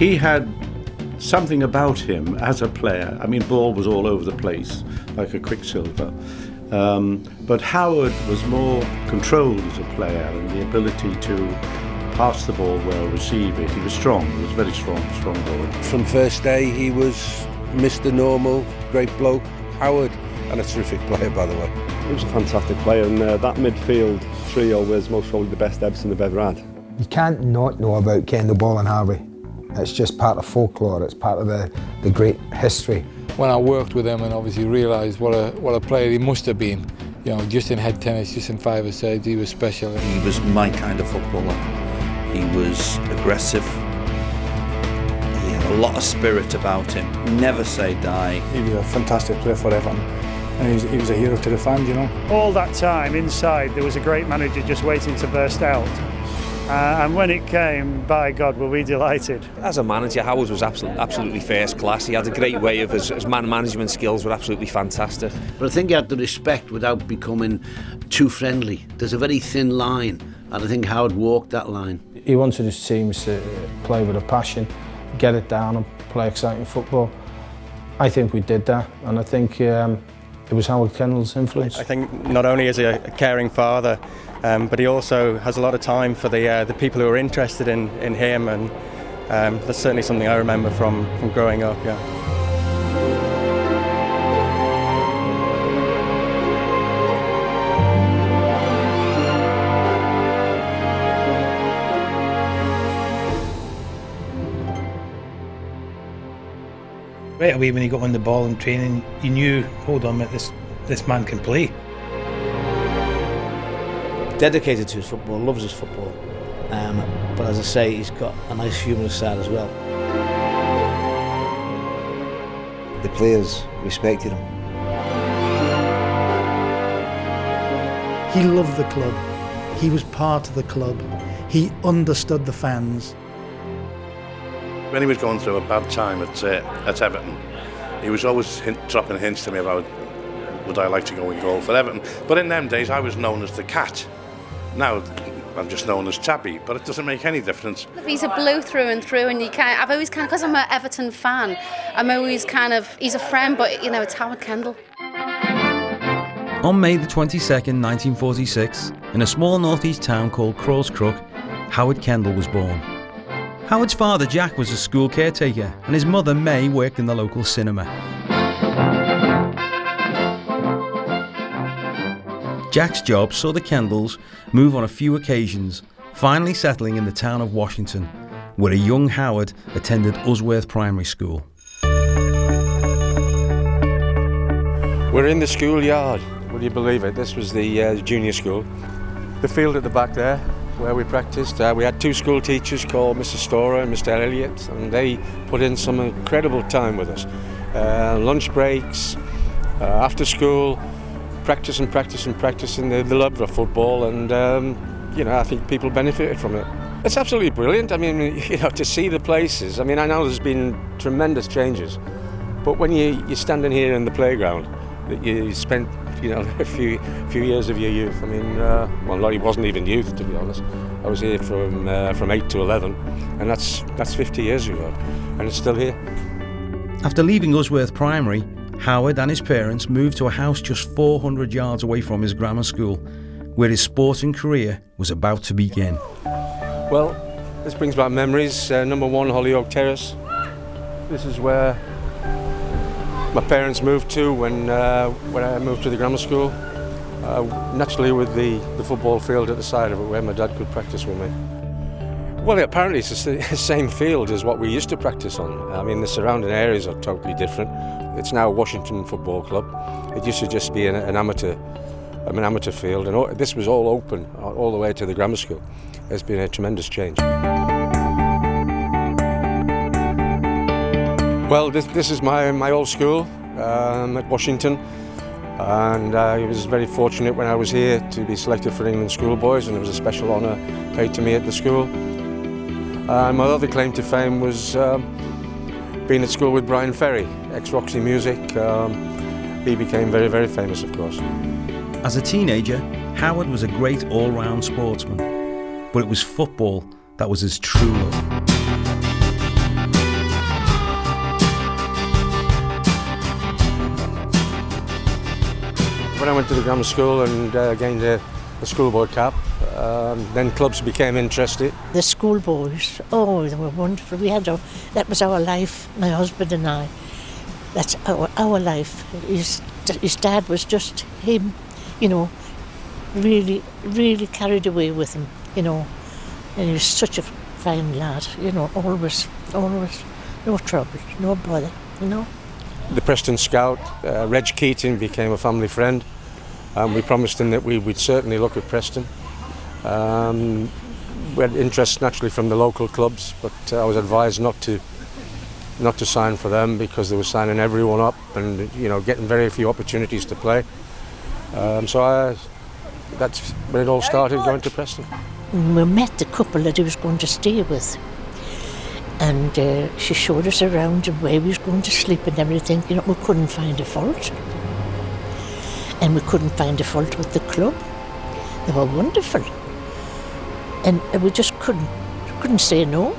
He had something about him as a player. I mean, ball was all over the place, like a quicksilver. But Howard was more controlled as a player, and the ability to pass the ball well, receive it. He was strong. He was very strong ball. From first day, he was Mr. Normal, great bloke, Howard, and a terrific player, by the way. He was a fantastic player, and that midfield trio was most probably the best Everton have ever had. You can't not know about Kendall, Ball and Harvey. It's just part of folklore, it's part of the great history. When I worked with him and obviously realised what a player he must have been, you know, just in head tennis, just in five-a-side, he was special. He was my kind of footballer. He was aggressive. He had a lot of spirit about him. Never say die. He was a fantastic player for Everton. And he was a hero to the fans, you know. All that time inside, there was a great manager just waiting to burst out. And when it came, by God, were we delighted. As a manager, Howard was absolutely first class. He had a great way of his man management skills were absolutely fantastic. But I think he had the respect without becoming too friendly. There's a very thin line, and I think Howard walked that line. He wanted his teams to play with a passion, get it down and play exciting football. I think we did that, and I think it was Howard Kendall's influence. I think not only is he a caring father, but he also has a lot of time for the people who are interested in him, and that's certainly something I remember from growing up. Yeah. Right away when he got on the ball in training, you knew, hold on a minute, this man can play. Dedicated to his football, loves his football. But as I say, he's got a nice humorous side as well. The players respected him. He loved the club. He was part of the club. He understood the fans. When he was going through a bad time at Everton, he was always dropping hints to me about would I like to go and goal for Everton. But in them days, I was known as the Cat. Now, I'm just known as Chappie, but it doesn't make any difference. He's a blue through and through, and I've always because I'm an Everton fan, I'm always he's a friend, but you know, it's Howard Kendall. On May the 22nd, 1946, in a small northeast town called Crawls Crook, Howard Kendall was born. Howard's father, Jack, was a school caretaker, and his mother, May, worked in the local cinema. Jack's job saw the Kendalls move on a few occasions, finally settling in the town of Washington, where a young Howard attended Usworth Primary School. We're in the schoolyard, would you believe it? This was the junior school. The field at the back there, where we practiced. We had two school teachers called Mr. Storer and Mr. Elliott, and they put in some incredible time with us. Lunch breaks, after school, practicing the love of football, and you know, I think people benefited from it. It's absolutely brilliant. I mean, you know, to see the places. I mean, I know there's been tremendous changes, but when you're standing here in the playground, that you spent, you know, a few years of your youth. I mean, well, it wasn't even youth, to be honest. I was here from 8 to 11, and that's 50 years ago, and it's still here. After leaving Usworth Primary, Howard and his parents moved to a house just 400 yards away from his grammar school, where his sporting career was about to begin. Well, this brings back memories. Number 1, Hollyoak Terrace. This is where my parents moved to when I moved to the grammar school. Naturally, with the football field at the side of it, where my dad could practice with me. Well, apparently it's the same field as what we used to practice on. I mean, the surrounding areas are totally different. It's now Washington Football Club. It used to just be an amateur field, and this was all open all the way to the grammar school. There's been a tremendous change. Well, this is my old school at Washington, and I was very fortunate when I was here to be selected for England schoolboys, and there was a special honour paid to me at the school. My other claim to fame was being at school with Brian Ferry, ex-Roxy Music. He became very, very famous, of course. As a teenager, Howard was a great all-round sportsman, but it was football that was his true love. When I went to the grammar school and gained a schoolboy cap, then clubs became interested. The schoolboys, oh, they were wonderful. That was our life, my husband and I. That's our life. His dad was just him, you know, really, really carried away with him, you know. And he was such a fine lad, you know, always, no trouble, no bother, you know. The Preston scout, Reg Keating, became a family friend. We promised him that we would certainly look at Preston. We had interest naturally from the local clubs, but I was advised not to sign for them because they were signing everyone up and, you know, getting very few opportunities to play. That's when it all started, going to Preston. We met the couple that he was going to stay with, and she showed us around and where we was going to sleep and everything. You know, we couldn't find a fault, and we couldn't find a fault with the club. They were wonderful, and we just couldn't say no.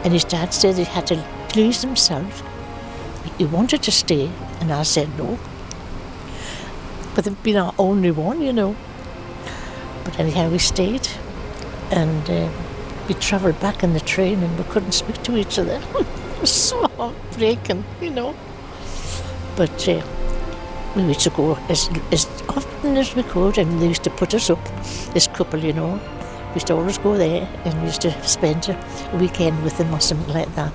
And his dad said he had to please himself. He wanted to stay, and I said no. But they've been our only one, you know. But anyhow, we stayed, and we travelled back in the train, and we couldn't speak to each other. It was so heartbreaking, you know. But we used to go as often as we could, and they used to put us up, this couple, you know. We used to always go there, and we used to spend a weekend with them or something like that.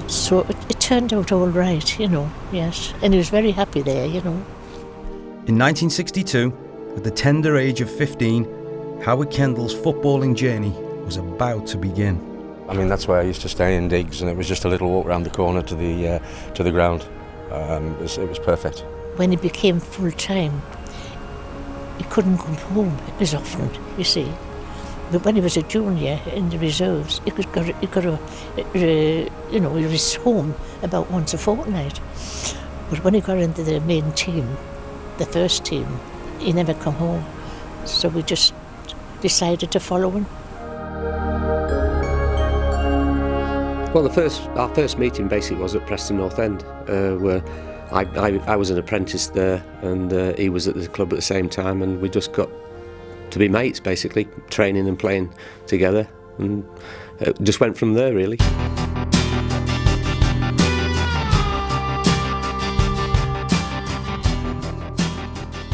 So it turned out all right, you know, yes. And he was very happy there, you know. In 1962, at the tender age of 15, Howard Kendall's footballing journey was about to begin. I mean, that's where I used to stay in digs, and it was just a little walk around the corner to the ground. It was perfect. When he became full-time, he couldn't come home as often, you see. But when he was a junior in the reserves, he was home about once a fortnight. But when he got into the main team, the first team, he never come home. So we just decided to follow him. Well, our first meeting basically was at Preston North End, where I was an apprentice there, and he was at the club at the same time, and we just got to be mates, basically, training and playing together, and it just went from there, really.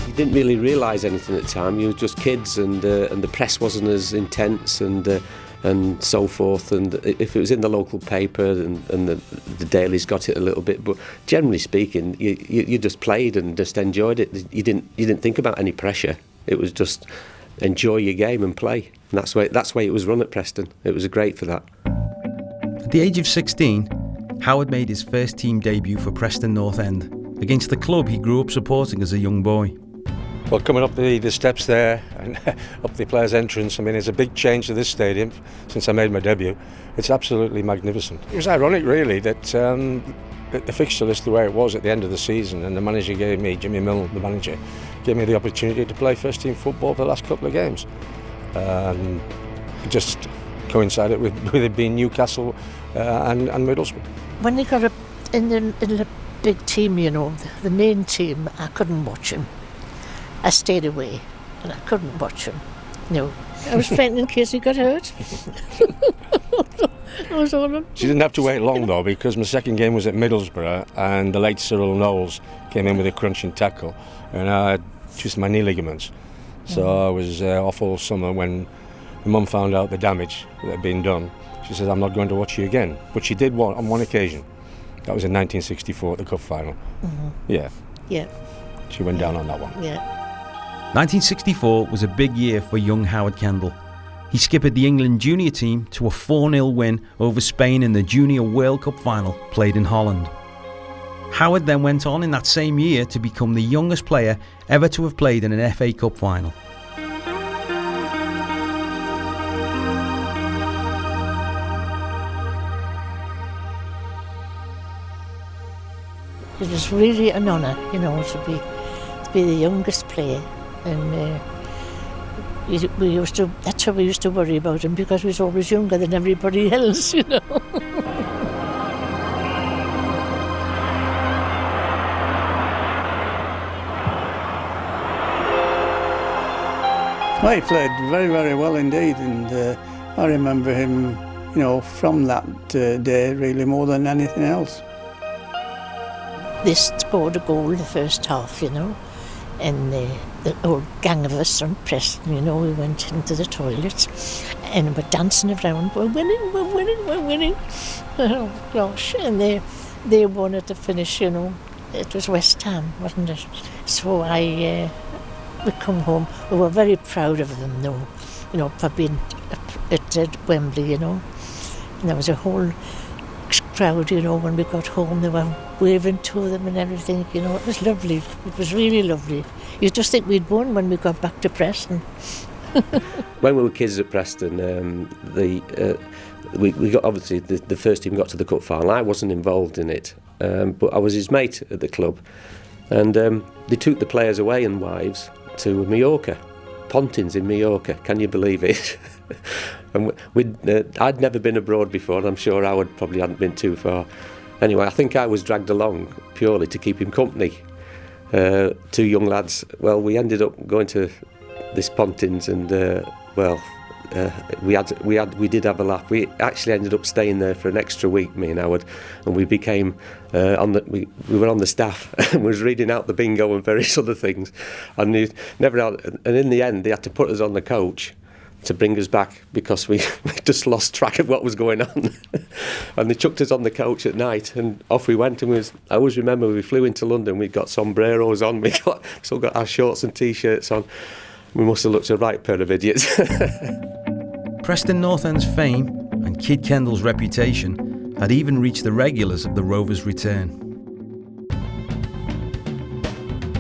You didn't really realise anything at the time. You were just kids, and the press wasn't as intense, and so forth. And if it was in the local paper, and the dailies got it a little bit, but generally speaking, you just played and just enjoyed it. You didn't think about any pressure. It was just enjoy your game and play. And that's the way it was run at Preston. It was great for that. At the age of 16, Howard made his first team debut for Preston North End against the club he grew up supporting as a young boy. Well, coming up the steps there and up the players' entrance, I mean, it's a big change to this stadium since I made my debut. It's absolutely magnificent. It was ironic, really, that the fixture list the way it was at the end of the season, and the manager gave me, Jimmy Milne, the manager, gave me the opportunity to play first team football for the last couple of games. It just coincided with it being Newcastle and Middlesbrough. When he got in the big team, you know, the main team, I couldn't watch him. I stayed away, and I couldn't watch him. No, I was frightened in case he got hurt. She didn't have to wait long, though, because my second game was at Middlesbrough, and the late Cyril Knowles came in with a crunching tackle, and I twisted my knee ligaments. So I was off all summer. When my mum found out the damage that had been done, she said, "I'm not going to watch you again." But she did on one occasion. That was in 1964 at the cup final. Mm-hmm. Yeah. She went down on that one. Yeah. 1964 was a big year for young Howard Kendall. He skippered the England junior team to a 4-0 win over Spain in the Junior World Cup final played in Holland. Howard then went on in that same year to become the youngest player ever to have played in an FA Cup final. It was really an honour, you know, to be the youngest player, and that's how we used to worry about him, because he was always younger than everybody else, you know. Well, he played very, very well indeed, and I remember him, you know, from that day really more than anything else. They scored a goal the first half, you know, and the whole gang of us from Preston, you know, we went into the toilets and we're dancing around, we're winning, we're winning, we're winning. Oh gosh, and they won at the finish, you know. It was West Ham, wasn't it? So we come home, we were very proud of them, though, you know, for being at Wembley, you know. And there was a whole crowd, you know, when we got home, they were waving to them and everything, you know. It was lovely, it was really lovely. You just think we'd won when we got back to Preston. When we were kids at Preston, we got, obviously, the first team got to the cup final. I wasn't involved in it, but I was his mate at the club. And they took the players away and wives to Mallorca, Pontins in Mallorca, can you believe it? And I'd never been abroad before, and I'm sure Howard probably hadn't been too far. Anyway, I think I was dragged along purely to keep him company. Two young lads. Well, we ended up going to this Pontins, and we did have a laugh. We actually ended up staying there for an extra week, me and Howard, and we became we were on the staff and was reading out the bingo and various other things, and in the end they had to put us on the coach to bring us back because we just lost track of what was going on. And they chucked us on the coach at night and off we went. And I always remember we flew into London, we got sombreros on, we still got our shorts and t-shirts on. We must have looked a right pair of idiots. Preston North End's fame and Kid Kendall's reputation had even reached the regulars of the Rovers' return.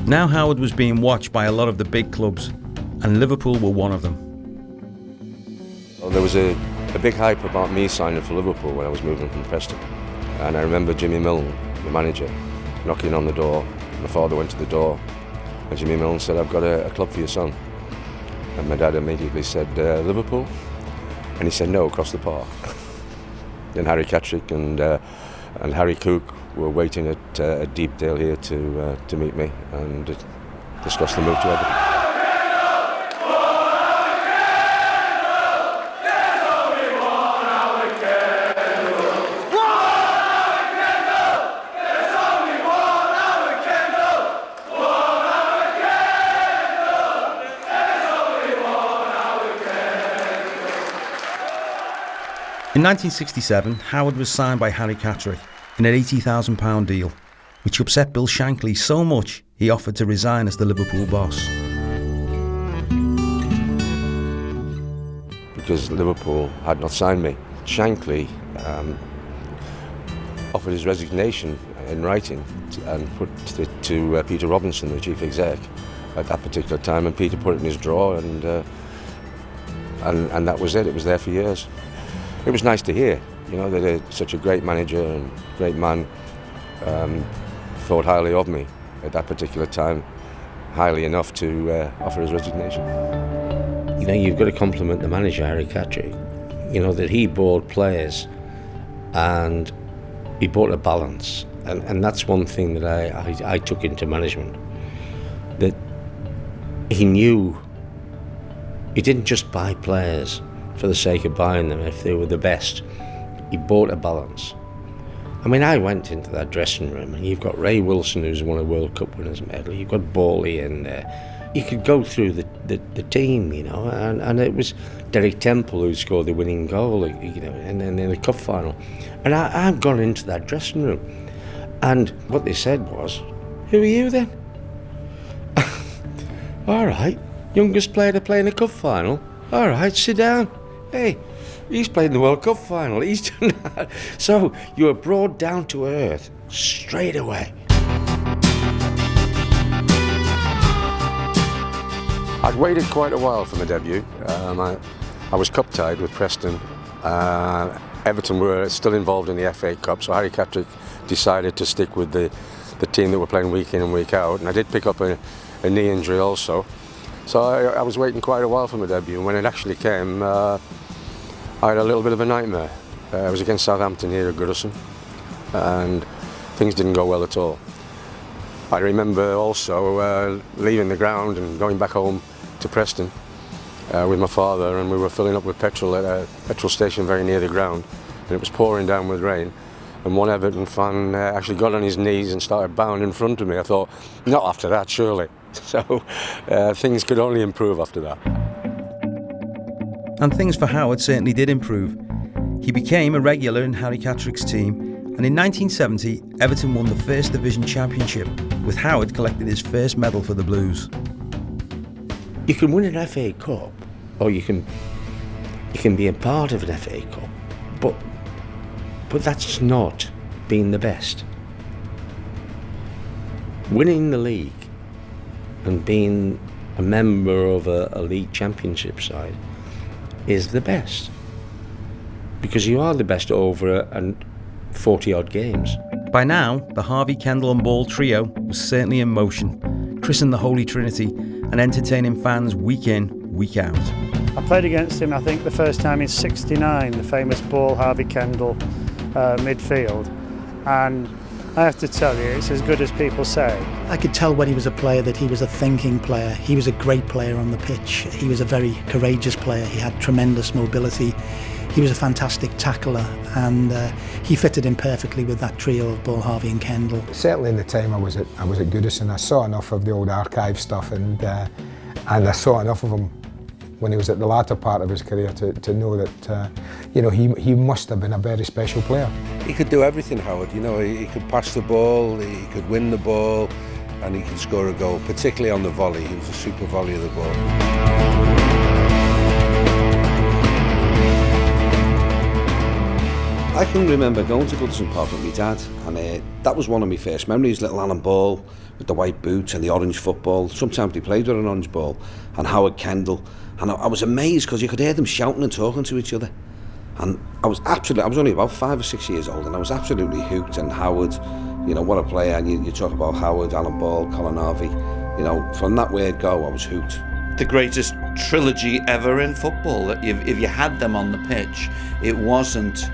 Now Howard was being watched by a lot of the big clubs, and Liverpool were one of them. Well, there was a big hype about me signing for Liverpool when I was moving from Preston. And I remember Jimmy Milne, the manager, knocking on the door. My father went to the door and Jimmy Milne said, "I've got a club for your son." And my dad immediately said, "Liverpool?" And he said, "No, across the park." Then Harry Catterick and Harry Cook were waiting at Deepdale here to meet me and discuss the move to Everton. In 1967, Howard was signed by Harry Catterick in an £80,000 deal, which upset Bill Shankly so much he offered to resign as the Liverpool boss. Because Liverpool had not signed me, Shankly offered his resignation in writing and put it to Peter Robinson, the chief exec, at that particular time, and Peter put it in his drawer, and that was it. It was there for years. It was nice to hear, you know, that such a great manager and great man thought highly of me at that particular time, highly enough to offer his resignation. You know, you've got to compliment the manager, Harry Catterick, you know, that he bought players and he bought a balance. And that's one thing that I took into management, that he knew he didn't just buy players for the sake of buying them if they were the best. He bought a balance. I mean, I went into that dressing room and you've got Ray Wilson, who's won a World Cup winners medal, you've got Bawley in there. You could go through the team, you know, and it was Derek Temple who scored the winning goal, you know, and then in the cup final. And I've gone into that dressing room and what they said was, "Who are you then?" "All right, youngest player to play in a cup final. All right, sit down. Hey, he's played in the World Cup final. He's done that." So you were brought down to earth straight away. I'd waited quite a while for my debut. I was cup tied with Preston. Everton were still involved in the FA Cup, so Harry Catterick decided to stick with the team that were playing week in and week out. And I did pick up a knee injury also. So I was waiting quite a while for my debut, and when it actually came, I had a little bit of a nightmare. I was against Southampton here at Goodison, and things didn't go well at all. I remember also leaving the ground and going back home to Preston, with my father, and we were filling up with petrol at a petrol station very near the ground, and it was pouring down with rain, and one Everton fan actually got on his knees and started bowing in front of me. I thought, not after that, surely. So things could only improve after that. And things for Howard certainly did improve. He became a regular in Harry Catterick's team, and in 1970 Everton won the First Division Championship, with Howard collecting his first medal for the Blues. You can win an FA Cup, or you can be a part of an FA Cup, but that's not being the best. Winning the league and being a member of a league championship side is the best, because you are the best over 40-odd games. By now, the Harvey, Kendall and Ball trio was certainly in motion, christened the Holy Trinity and entertaining fans week in, week out. I played against him, I think, the first time in '69, the famous Ball, Harvey Kendall midfield, and I have to tell you, it's as good as people say. I could tell when he was a player that he was a thinking player. He was a great player on the pitch. He was a very courageous player. He had tremendous mobility. He was a fantastic tackler, and he fitted in perfectly with that trio of Ball, Harvey and Kendall. Certainly in the time I was at Goodison, I saw enough of the old archive stuff, and I saw enough of him when he was at the latter part of his career to know that he must have been a very special player. He could do everything, Howard. He could pass the ball, he could win the ball, and he could score a goal, particularly on the volley. He was a super volleyer of the ball. I can remember going to Goodison Park with my dad, and that was one of my first memories, little Alan Ball with the white boots and the orange football. Sometimes they played with an orange ball, and Howard Kendall. And I was amazed because you could hear them shouting and talking to each other. And I was only about 5 or 6 years old, and I was absolutely hooked. And Howard, what a player. And you talk about Howard, Alan Ball, Colin Harvey. From that word go, I was hooked. The greatest trilogy ever in football. That if you had them on the pitch, it wasn't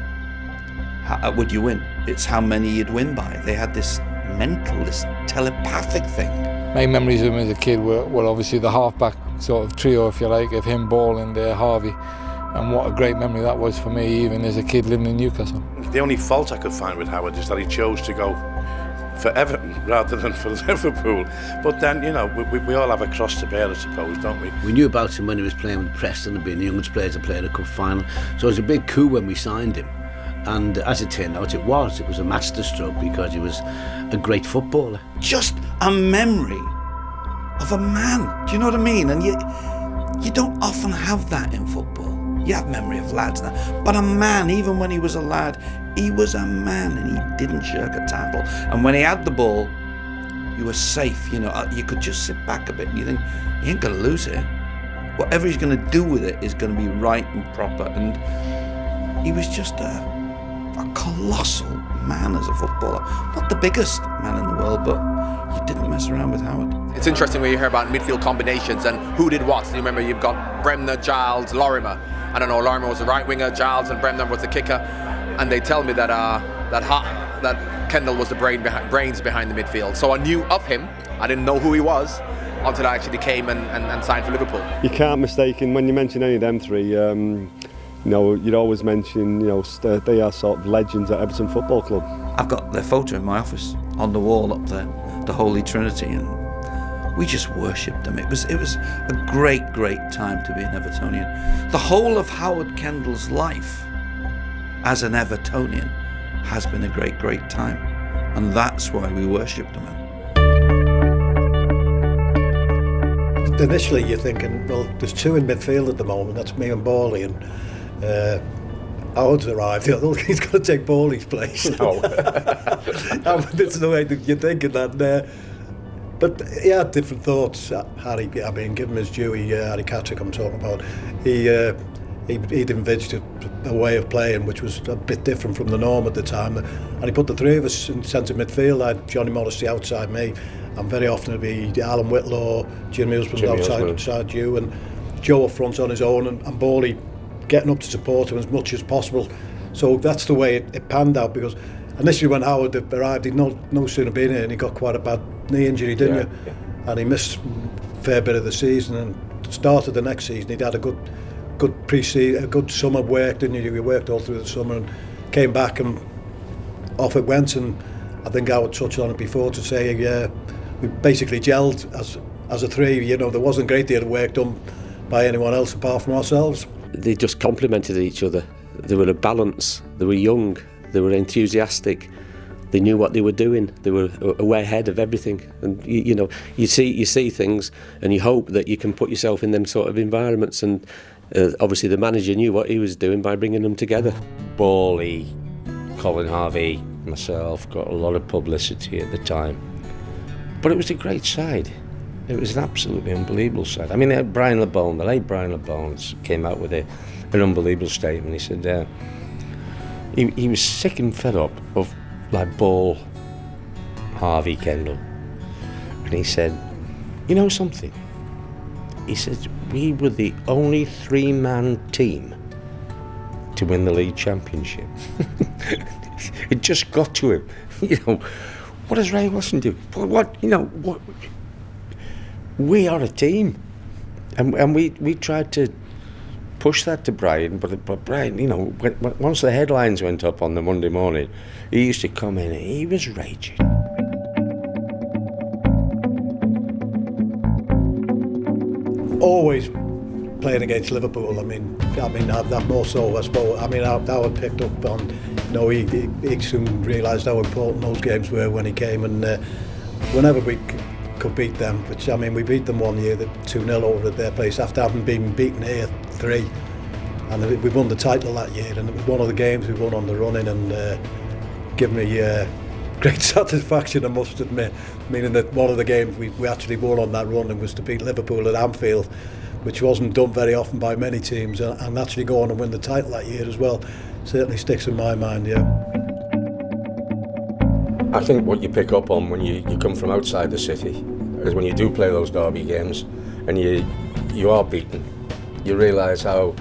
how would you win, it's how many you'd win by. They had this mental, this telepathic thing. My memories of him as a kid were obviously the half-back sort of trio, if you like, of him, Ball and Harvey. And what a great memory that was for me, even as a kid living in Newcastle. The only fault I could find with Howard is that he chose to go for Everton rather than for Liverpool. But then, we all have a cross to bear, I suppose, don't we? We knew about him when he was playing with Preston and being the youngest player to play in a cup final. So it was a big coup when we signed him. And as it turned out, it was a masterstroke because he was a great footballer. Just a memory of a man, do you know what I mean? And you don't often have that in football. You have memory of lads now, but a man, even when he was a lad, he was a man and he didn't shirk a tackle. And when he had the ball, you were safe, you could just sit back a bit and you think, he ain't gonna lose it. Whatever he's gonna do with it is gonna be right and proper. And he was just a colossal man as a footballer. Not the biggest man in the world, but you didn't mess around with Howard. It's interesting when you hear about midfield combinations and who did what. So you remember you've got Bremner, Giles, Lorimer. I don't know, Lorimer was the right winger, Giles and Bremner was the kicker. And they tell me that Kendall was the brains behind the midfield. So I knew of him. I didn't know who he was until I actually came and signed for Liverpool. You can't mistake him when you mention any of them three. You'd always mention, they are sort of legends at Everton Football Club. I've got their photo in my office on the wall up there, the Holy Trinity, and we just worshipped them. It was a great time to be an Evertonian. The whole of Howard Kendall's life as an Evertonian has been a great time, and that's why we worshipped him. Initially you're thinking, well, there's two in midfield at the moment, that's me and Bally, and Howard's arrived, he's got to take Ballie's place. No. That's the way that you're thinking that. But he had different thoughts, Harry. I mean, give him his due. Harry Catterick, I'm talking about. He'd envisaged a way of playing which was a bit different from the norm at the time, and he put the three of us in centre midfield. I had Johnny Morrissey outside me, and very often it'd be Alan Whitlaw, Jimmy Husband outside you, and Joe up front on his own, and Bally getting up to support him as much as possible. So that's the way it panned out, because initially when Howard arrived, he'd no sooner been here and he got quite a bad knee injury, didn't you? Yeah. And he missed a fair bit of the season, and started the next season. He'd had a good pre-season, a good summer work, didn't he? He worked all through the summer and came back and off it went. And I think I would touch on it before to say we basically gelled as a three. You know, there wasn't a great deal of work done by anyone else apart from ourselves. They just complemented each other. They were a balance. They were young. They were enthusiastic. They knew what they were doing. They were way ahead of everything. And you see things, and you hope that you can put yourself in them sort of environments. And obviously, the manager knew what he was doing by bringing them together. Bally, Colin Harvey, myself got a lot of publicity at the time, but it was a great side. It was an absolutely unbelievable side. I mean, Brian LeBone, the late Brian LeBone, came out with an unbelievable statement. He said he was sick and fed up of like Ball, Harvey, Kendall, and he said, you know something? He said, we were the only three-man team to win the league championship. It just got to him. What does Ray Wilson do? What? We are a team, and we tried to push that to Brian, but Brian, once the headlines went up on the Monday morning, he used to come in and he was raging. Always playing against Liverpool. I mean that more so, I suppose. I mean, Howard picked up on. He soon realised how important those games were when he came, and whenever we could beat them, which I mean, we beat them one year, 2-0 over at their place after having been beaten here 3, and we won the title that year, and it was one of the games we won on the running, and gave me great satisfaction, I must admit, meaning that one of the games we actually won on that run and was to beat Liverpool at Anfield, which wasn't done very often by many teams, and actually go on and win the title that year as well certainly sticks in my mind. I think what you pick up on when you come from outside the city is when you do play those derby games and you are beaten, you realise how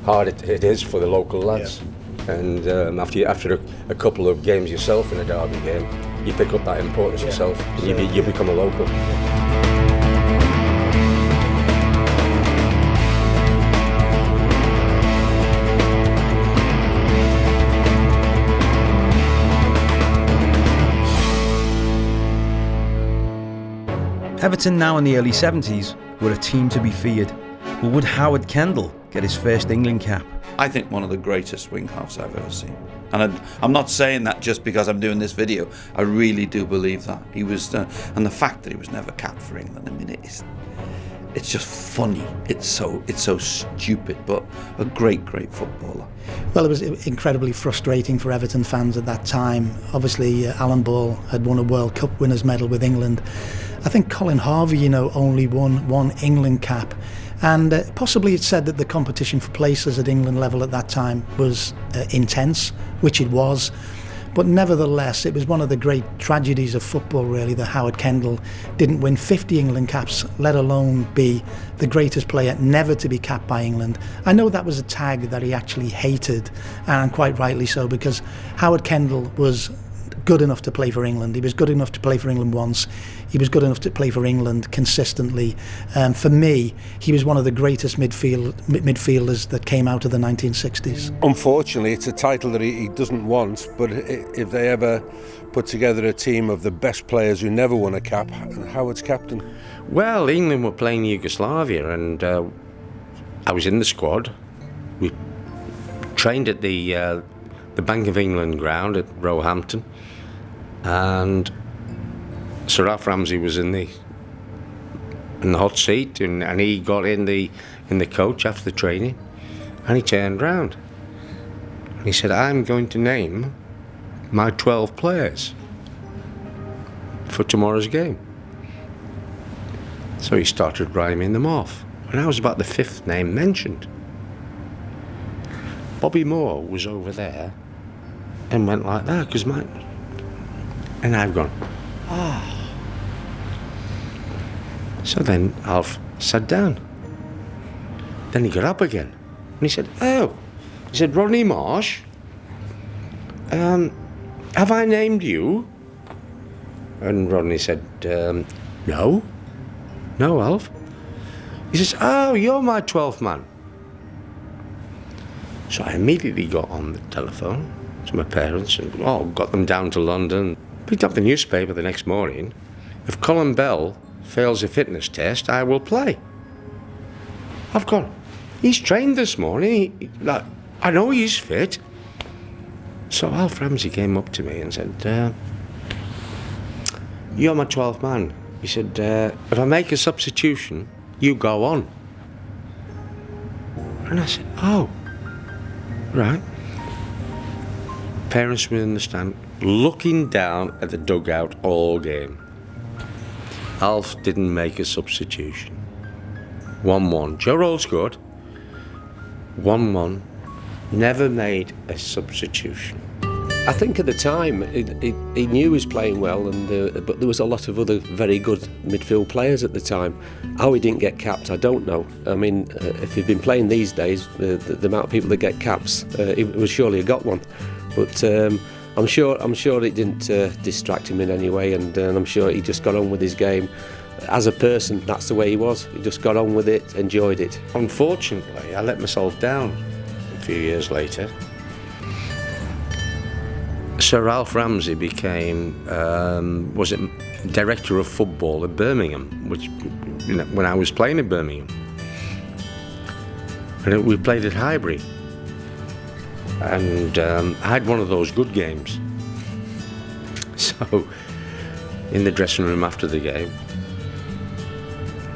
hard it is for the local lads. And after a couple of games yourself in a derby game, you pick up that importance yourself, and you become a local. Everton, now in the early 70s, were a team to be feared. But would Howard Kendall get his first England cap? I think one of the greatest wing halves I've ever seen. And I'm not saying that just because I'm doing this video. I really do believe that. He was, and the fact that he was never capped for England, I mean, it's just funny. It's so stupid, but a great footballer. Well, it was incredibly frustrating for Everton fans at that time. Obviously, Alan Ball had won a World Cup winners' medal with England. I think Colin Harvey, only won one England cap. And possibly it's said that the competition for places at England level at that time was intense, which it was. But nevertheless, it was one of the great tragedies of football, really, that Howard Kendall didn't win 50 England caps, let alone be the greatest player never to be capped by England. I know that was a tag that he actually hated, and quite rightly so, because Howard Kendall was good enough to play for England. He was good enough to play for England once. He was good enough to play for England consistently. For me, he was one of the greatest midfielders that came out of the 1960s. Unfortunately, it's a title that he doesn't want, but if they ever put together a team of the best players who never won a cap, Howard's captain. Well, England were playing Yugoslavia, and I was in the squad. We trained at the Bank of England ground at Roehampton, and Sir Alf Ramsey was in the hot seat, and he got in the coach after the training, and he turned round and he said, I'm going to name my 12 players for tomorrow's game. So he started rhyming them off, and I was about the 5th name mentioned. Bobby Moore was over there and went like that, because and I've gone, So then Alf sat down. Then he got up again, and he said, he said, Rodney Marsh, have I named you? And Rodney said, no, Alf. He says, oh, you're my 12th man. So I immediately got on the telephone to my parents and got them down to London. Picked up the newspaper the next morning. If Colin Bell fails a fitness test, I will play. I've gone, he's trained this morning. I know he's fit. So Alf Ramsey came up to me and said, you're my 12th man. He said, if I make a substitution, you go on. And I said, oh, right. Parents were in the stand, looking down at the dugout all game. Alf didn't make a substitution. 1-1. Joe Roll scored. 1-1. Never made a substitution. I think at the time he knew he was playing well, but there was a lot of other very good midfield players at the time. How he didn't get capped, I don't know. I mean, if he'd been playing these days, the amount of people that get caps, he would surely have got one. But I'm sure it didn't distract him in any way, and I'm sure he just got on with his game. As a person, that's the way he was. He just got on with it, enjoyed it. Unfortunately, I let myself down a few years later. Sir Alf Ramsey became, director of football at Birmingham, which, when I was playing at Birmingham. And we played at Highbury. And I had one of those good games. So, in the dressing room after the game,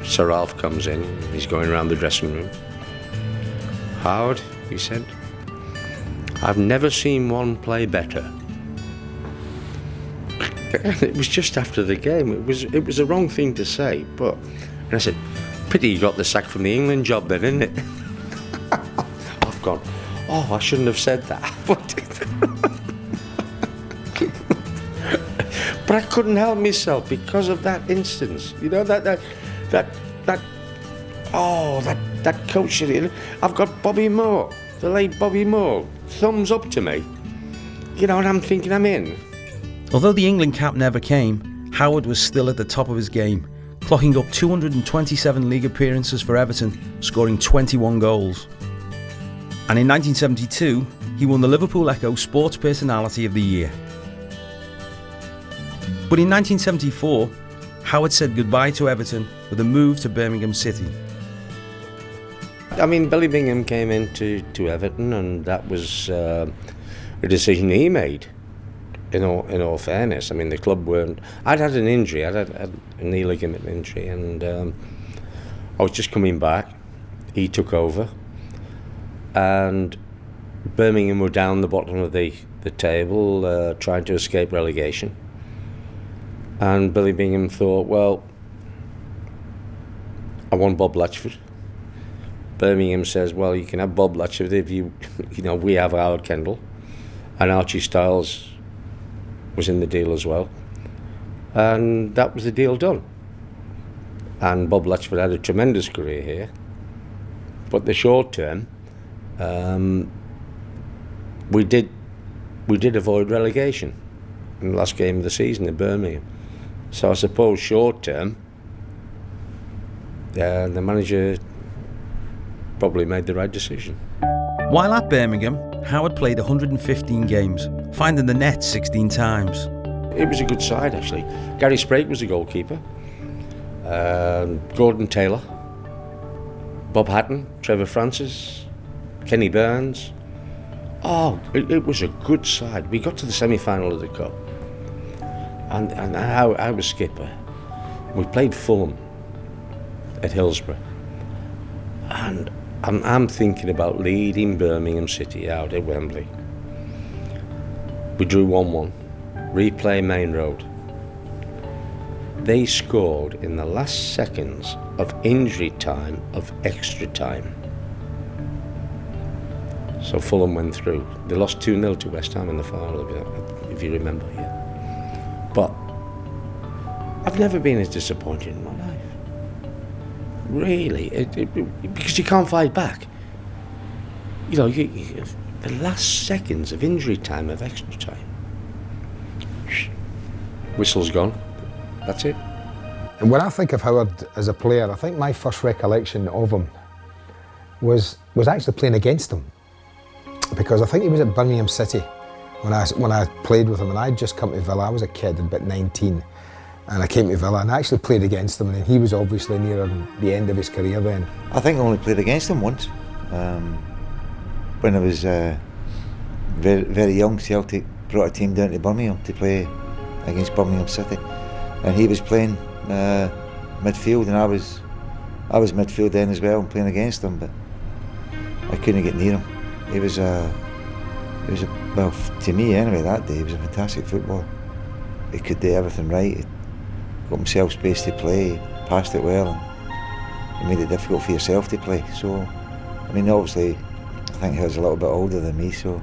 Sir Alf comes in, he's going around the dressing room. Howard, he said, I've never seen one play better. It was just after the game. It was the wrong thing to say, and I said, pity you got the sack from the England job then, isn't it? I've gone, I shouldn't have said that. But I couldn't help myself because of that instance. That coach. I've got Bobby Moore, the late Bobby Moore, thumbs up to me. And I'm thinking I'm in. Although the England cap never came, Howard was still at the top of his game, clocking up 227 league appearances for Everton, scoring 21 goals. And in 1972, he won the Liverpool Echo Sports Personality of the Year. But in 1974, Howard said goodbye to Everton with a move to Birmingham City. I mean, Billy Bingham came into Everton, and that was a decision he made. In all fairness, I mean, the club weren't. I'd had an injury. I'd had a knee ligament injury, and I was just coming back. He took over, and Birmingham were down the bottom of the table, trying to escape relegation. And Billy Bingham thought, well, I want Bob Latchford. Birmingham says, well, you can have Bob Latchford if we have Howard Kendall, and Archie Styles was in the deal as well, and that was the deal done. And Bob Latchford had a tremendous career here, but the short term, we did avoid relegation in the last game of the season in Birmingham. So I suppose short term, the manager probably made the right decision. While at Birmingham, Howard played 115 games, finding the net 16 times. It was a good side, actually. Gary Sprake was the goalkeeper. Gordon Taylor, Bob Hatton, Trevor Francis, Kenny Burns. It was a good side. We got to the semi-final of the Cup. And I was skipper. We played Fulham at Hillsborough. And I'm thinking about leading Birmingham City out at Wembley. We drew 1-1. Replay Main Road. They scored in the last seconds of injury time of extra time. So Fulham went through. They lost 2-0 to West Ham in the final, if you remember, yeah. But I've never been as disappointed in my life. Really, because you can't fight back. The last seconds of injury time of extra time. Whistle's gone. That's it. And when I think of Howard as a player, I think my first recollection of him was actually playing against him, because I think he was at Birmingham City when I played with him, and I'd just come to Villa. I was a kid, about 19, and I came to Villa and I actually played against him, and he was obviously near the end of his career then. I think I only played against him once. When I was very, very young, Celtic brought a team down to Birmingham to play against Birmingham City, and he was playing midfield, and I was midfield then as well and playing against him, but I couldn't get near him. He was well, to me anyway, that day he was a fantastic footballer. He could do everything right. He got himself space to play, he passed it well, and he made it difficult for yourself to play. So, I mean, obviously, I think he was a little bit older than me, so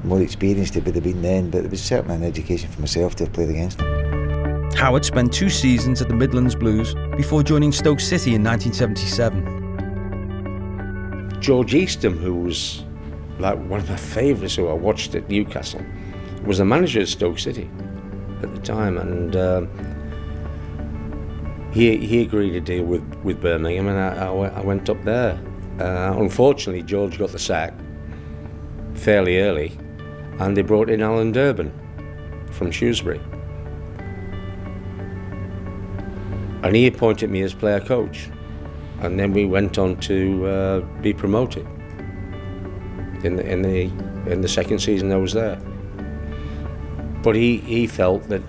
more experienced he would have been then, but it was certainly an education for myself to have played against him. Howard spent 2 seasons at the Midlands Blues before joining Stoke City in 1977. George Eastham, who was like one of my favourites who I watched at Newcastle, was the manager at Stoke City at the time, and he agreed to deal with Birmingham, and I went up there. Unfortunately, George got the sack fairly early, and they brought in Alan Durban from Shrewsbury, and he appointed me as player coach, and then we went on to be promoted in the second season I was there. But he felt that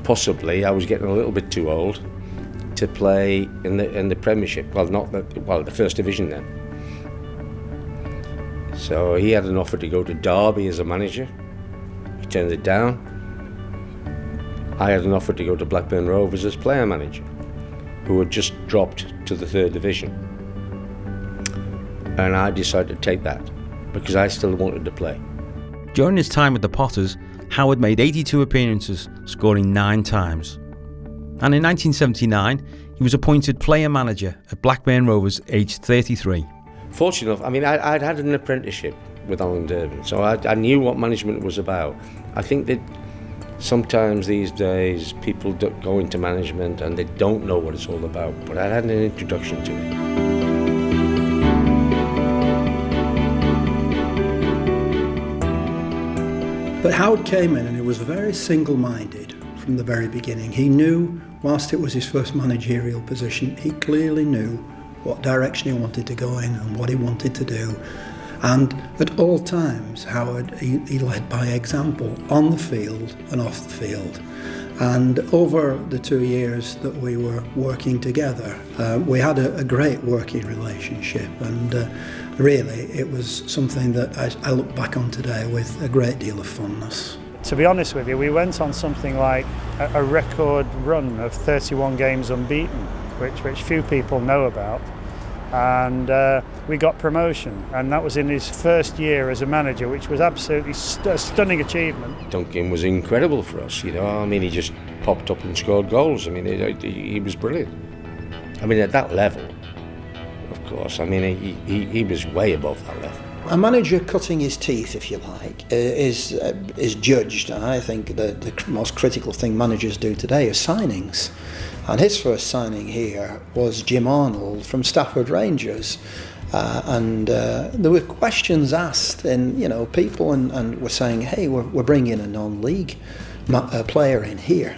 possibly I was getting a little bit too old to play in the Premiership. Well, the First Division then. So he had an offer to go to Derby as a manager. He turned it down. I had an offer to go to Blackburn Rovers as player manager, who had just dropped to the 3rd Division. And I decided to take that because I still wanted to play. During his time with the Potters, Howard made 82 appearances, scoring 9 times. And in 1979, he was appointed player manager at Blackburn Rovers, aged 33. Fortunate enough, I mean, I'd had an apprenticeship with Alan Durban, so I knew what management was about. I think that sometimes these days people go into management and they don't know what it's all about, but I had an introduction to it. But Howard came in and he was very single-minded from the very beginning. He knew, whilst it was his first managerial position, he clearly knew what direction he wanted to go in and what he wanted to do. And at all times, Howard, he led by example, on the field and off the field. And over the 2 years that we were working together, we had a great working relationship, and really it was something that I look back on today with a great deal of fondness. To be honest with you, we went on something like a record run of 31 games unbeaten, which few people know about. And we got promotion, and that was in his first year as a manager, which was absolutely a stunning achievement. Duncan was incredible for us, you know. I mean, he just popped up and scored goals. I mean, he was brilliant. I mean, at that level, of course, I mean, he was way above that level. A manager cutting his teeth, if you like, is judged. I think the most critical thing managers do today is signings. And his first signing here was Jim Arnold from Stafford Rangers. And there were questions asked, and people and were saying, hey, we're bringing a non-league player in here.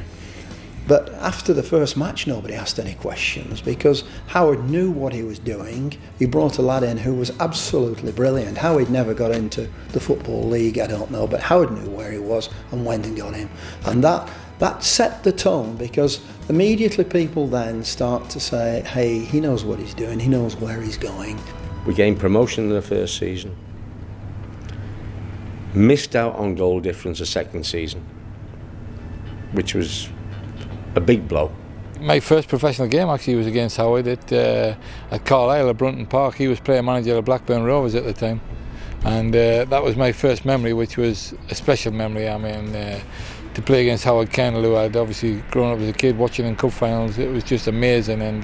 But after the first match, nobody asked any questions because Howard knew what he was doing. He brought a lad in who was absolutely brilliant. How he'd never got into the Football League, I don't know, but Howard knew where he was and went and got him. And that set the tone, because immediately people then start to say, hey, he knows what he's doing, he knows where he's going. We gained promotion in the first season, missed out on goal difference the second season, which was a big blow. My first professional game actually was against Howard at Carlisle at Brunton Park. He was player manager of Blackburn Rovers at the time, and that was my first memory, which was a special memory. I mean, to play against Howard Kendall, who I'd obviously grown up as a kid watching in cup finals, it was just amazing, and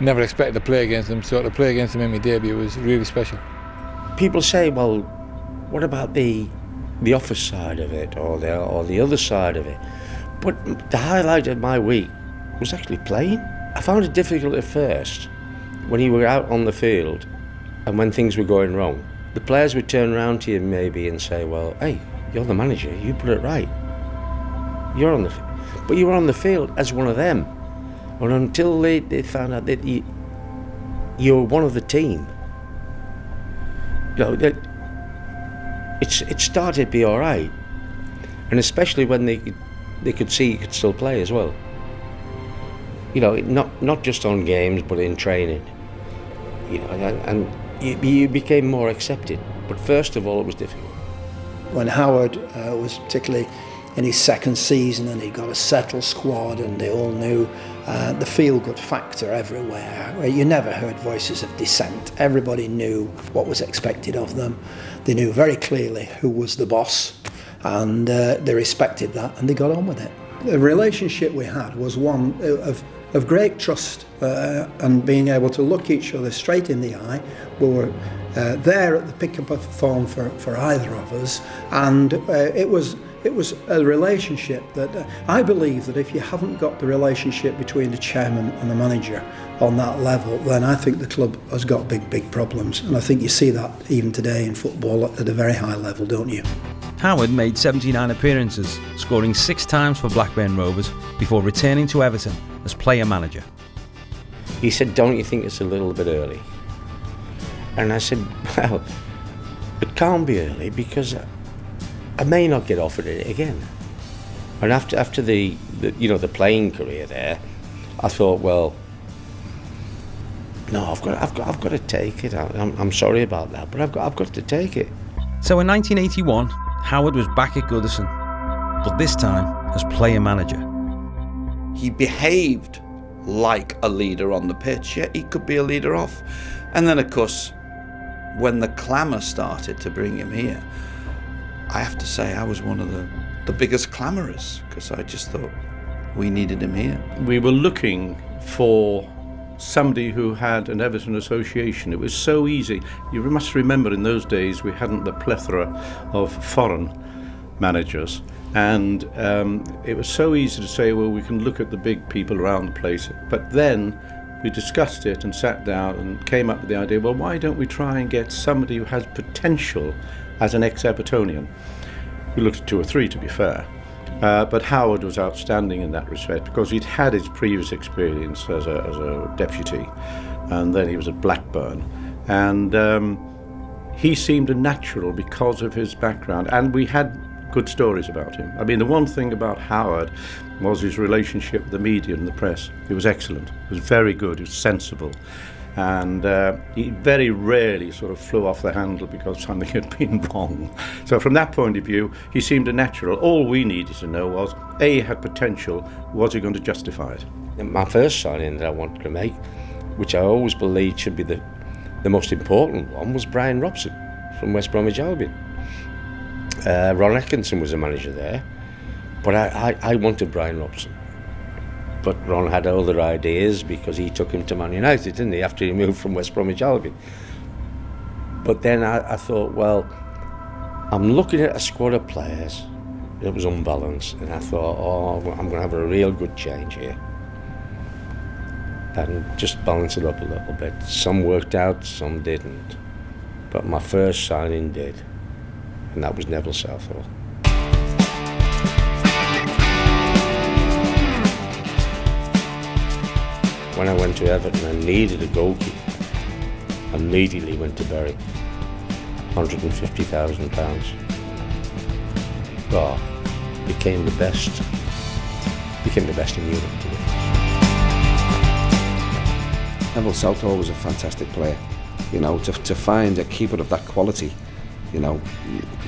never expected to play against him. So to play against him in my debut was really special. People say, well, what about the office side of it, or the other side of it? But the highlight of my week was actually playing. I found it difficult at first when you were out on the field and when things were going wrong. The players would turn around to you maybe and say, well, hey, you're the manager, you put it right. You're on the field. But you were on the field as one of them. And until they found out that you were one of the team, you know, that it started to be all right. And especially when they could see you could still play as well. You know, not just on games, but in training. You know, and you became more accepted. But first of all, it was difficult. When Howard was particularly in his second season and he got a settled squad and they all knew the feel-good factor everywhere. You never heard voices of dissent. Everybody knew what was expected of them. They knew very clearly who was the boss, and they respected that and they got on with it. The relationship we had was one of great trust and being able to look each other straight in the eye. We were there at the pick up of form for either of us, and it was a relationship that I believe that if you haven't got the relationship between the chairman and the manager on that level, then I think the club has got big problems. And I think you see that even today in football at a very high level, don't you? Howard made 79 appearances, scoring 6 times for Blackburn Rovers before returning to Everton as player-manager. He said, don't you think it's a little bit early? And I said, well, it can't be early because I may not get offered it again. And after the playing career there, I thought, well, no, I've got to take it. I'm sorry about that, but I've got to take it. So in 1981, Howard was back at Goodison, but this time as player-manager. He behaved like a leader on the pitch, yet he could be a leader off. And then, of course, when the clamour started to bring him here, I have to say I was one of the biggest clamourers, because I just thought we needed him here. We were looking for somebody who had an Everton association. It was so easy. You must remember in those days we hadn't the plethora of foreign managers, and it was so easy to say, well, we can look at the big people around the place. But then we discussed it and sat down and came up with the idea, well, why don't we try and get somebody who has potential as an ex-Evertonian? We looked at 2 or 3, to be fair. But Howard was outstanding in that respect because he'd had his previous experience as a deputy, and then he was at Blackburn, and he seemed a natural because of his background, and we had good stories about him. I mean, the one thing about Howard was his relationship with the media and the press. It was excellent. It was very good. It was sensible. And he very rarely sort of flew off the handle because something had been wrong. So from that point of view, he seemed a natural. All we needed to know was, A, he had potential, was he going to justify it? My first signing that I wanted to make, which I always believed should be the most important one, was Brian Robson from West Bromwich Albion. Ron Atkinson was the manager there, but I wanted Brian Robson. But Ron had other ideas because he took him to Man United, didn't he, after he moved from West Bromwich Albion. But then I thought, well, I'm looking at a squad of players that was unbalanced, and I thought, oh, I'm going to have a real good change here. And just balance it up a little bit. Some worked out, some didn't. But my first signing did, and that was Neville Southall. When I went to Everton and needed a goalkeeper, immediately went to Bury, £150,000. Well, became the best in Europe to me. Neville Southall was a fantastic player. You know, to find a keeper of that quality, you know,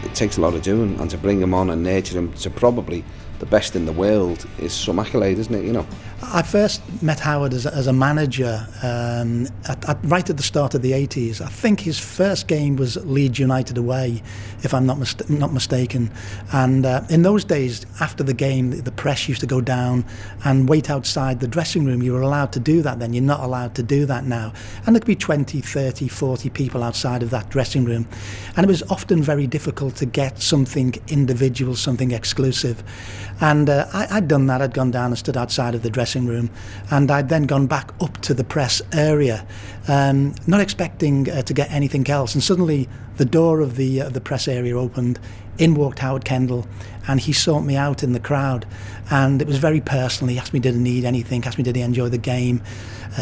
it takes a lot of doing, and to bring him on and nurture him to probably the best in the world is some accolade, isn't it, you know? I first met Howard as a manager right at the start of the 80s. I think his first game was Leeds United away, if I'm not mistaken. And in those days, after the game, the press used to go down and wait outside the dressing room. You were allowed to do that then. You're not allowed to do that now. And there could be 20, 30, 40 people outside of that dressing room. And it was often very difficult to get something individual, something exclusive. And I'd done that. I'd gone down and stood outside of the dressing room, and I'd then gone back up to the press area, not expecting to get anything else. And suddenly the door of the press area opened. In walked Howard Kendall, and he sought me out in the crowd, and it was very personal. He asked me did I need anything, asked me did I enjoy the game,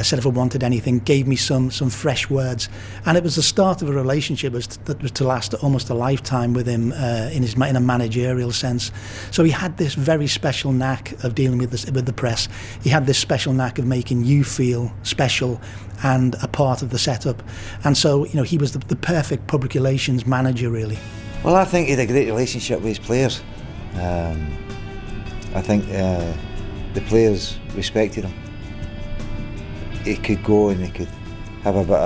said if I wanted anything, gave me some fresh words, and it was the start of a relationship that was to last almost a lifetime with him in a managerial sense. So he had this very special knack of dealing with the press. He had this special knack of making you feel special and a part of the setup, and so he was the perfect public relations manager, really. Well, I think he had a great relationship with his players. I think the players respected him. He could go and he could have a bit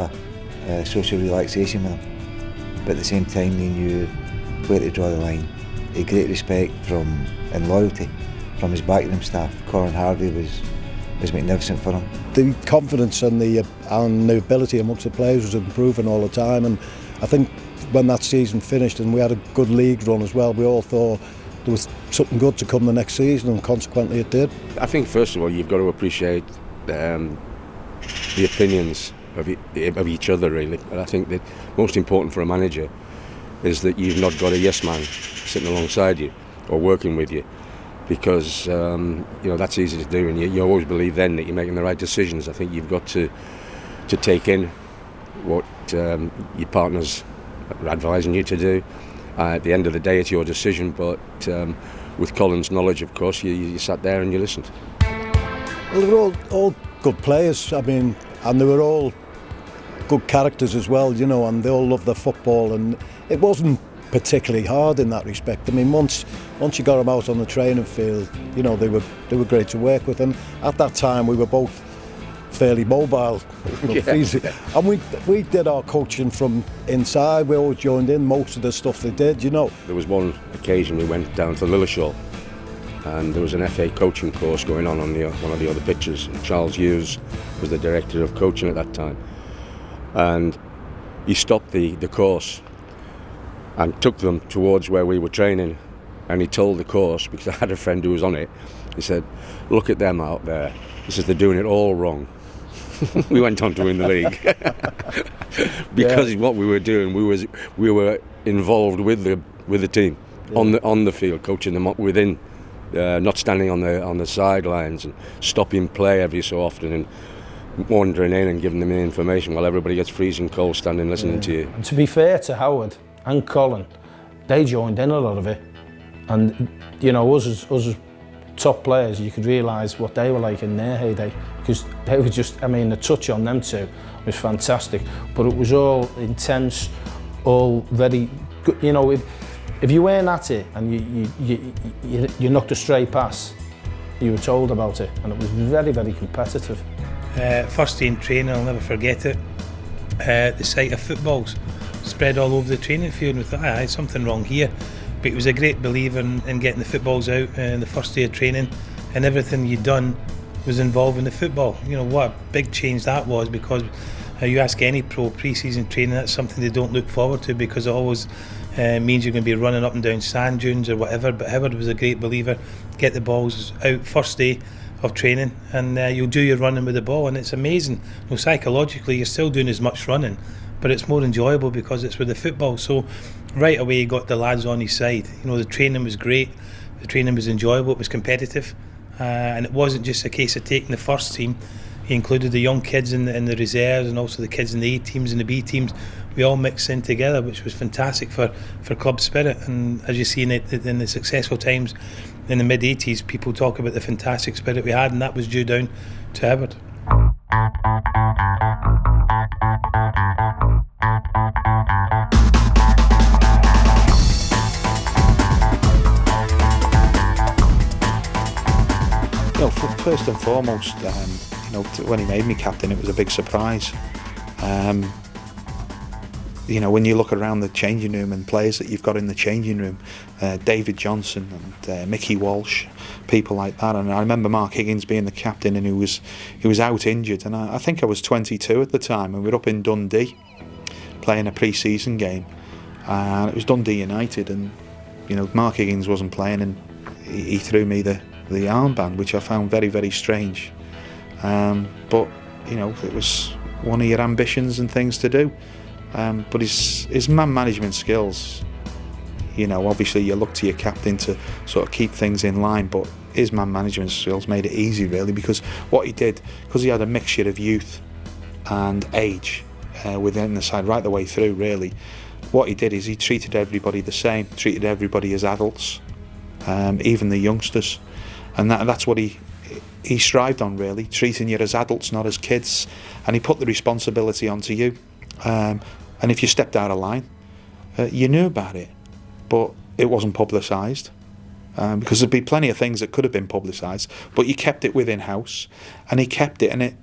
of social relaxation with them, but at the same time he knew where to draw the line. He had great respect and loyalty from his backroom staff. Colin Harvey was magnificent for him. The confidence and the ability amongst the players was improving all the time, and I think when that season finished and we had a good league run as well, we all thought there was something good to come the next season, and consequently it did. I think first of all you've got to appreciate the opinions of each other, really. And I think that most important for a manager is that you've not got a yes man sitting alongside you or working with you, because that's easy to do, and you always believe then that you're making the right decisions. I think you've got to take in what your partners are advising you to do. At the end of the day, it's your decision, but with Colin's knowledge, of course, you sat there and you listened. Well, they were all good players, and they were all good characters as well, and they all loved their football, and it wasn't particularly hard in that respect. Once you got them out on the training field, they were great to work with, and at that time we were both fairly mobile, easy. And we did our coaching from inside. We always joined in most of the stuff they did, There was one occasion we went down to Lilleshall, and there was an FA coaching course going on one of the other pitches. Charles Hughes was the director of coaching at that time, and he stopped the course and took them towards where we were training, and he told the course, because I had a friend who was on it, he said, "Look at them out there." He says, "They're doing it all wrong." We went on to win the league because what we were doing, we were involved with the team on the field, coaching them up within, not standing on the sidelines and stopping play every so often and wandering in and giving them the information while everybody gets freezing cold standing listening to you. And to be fair to Howard and Colin, they joined in a lot of it, and us as top players, you could realise what they were like in their heyday, because they were just, the touch on them two was fantastic, but it was all intense, all very good. If you weren't at it and you knocked a straight pass, you were told about it, and it was very, very competitive. First day in training, I'll never forget it. The sight of footballs spread all over the training field, and we thought, there's something wrong here. But he was a great believer in getting the footballs out in the first day of training, and everything you'd done was involving the football. What a big change that was, because you ask any pro pre-season training, that's something they don't look forward to, because it always means you're going to be running up and down sand dunes or whatever. But Howard was a great believer, get the balls out first day of training, and you'll do your running with the ball, and it's amazing. Psychologically you're still doing as much running, but it's more enjoyable because it's with the football. So right away he got the lads on his side. The training was great, the training was enjoyable, it was competitive, and it wasn't just a case of taking the first team. He included the young kids in the reserves, and also the kids in the A teams and the B teams. We all mixed in together, which was fantastic for club spirit. And as you see in the successful times in the mid-80s, people talk about the fantastic spirit we had, and that was due down to Howard. First and foremost, when he made me captain, it was a big surprise. When you look around the changing room and players that you've got in the changing room, David Johnson and Mickey Walsh, people like that. And I remember Mark Higgins being the captain, and he was out injured, and I think I was 22 at the time, and we were up in Dundee playing a pre-season game, and it was Dundee United, and you know, Mark Higgins wasn't playing, and he threw me the armband, which I found very, very strange. But you know, it was one of your ambitions and things to do. But his man management skills, you know, obviously you look to your captain to sort of keep things in line, but his man management skills made it easy, really, because what he did, because he had a mixture of youth and age within the side right the way through, really, what he did is he treated everybody the same, treated everybody as adults, even the youngsters, and that's what he strived on, really, treating you as adults, not as kids, and he put the responsibility onto you, and if you stepped out of line, you knew about it, but it wasn't publicised, because there'd be plenty of things that could have been publicised, but you kept it within house, and he kept it, and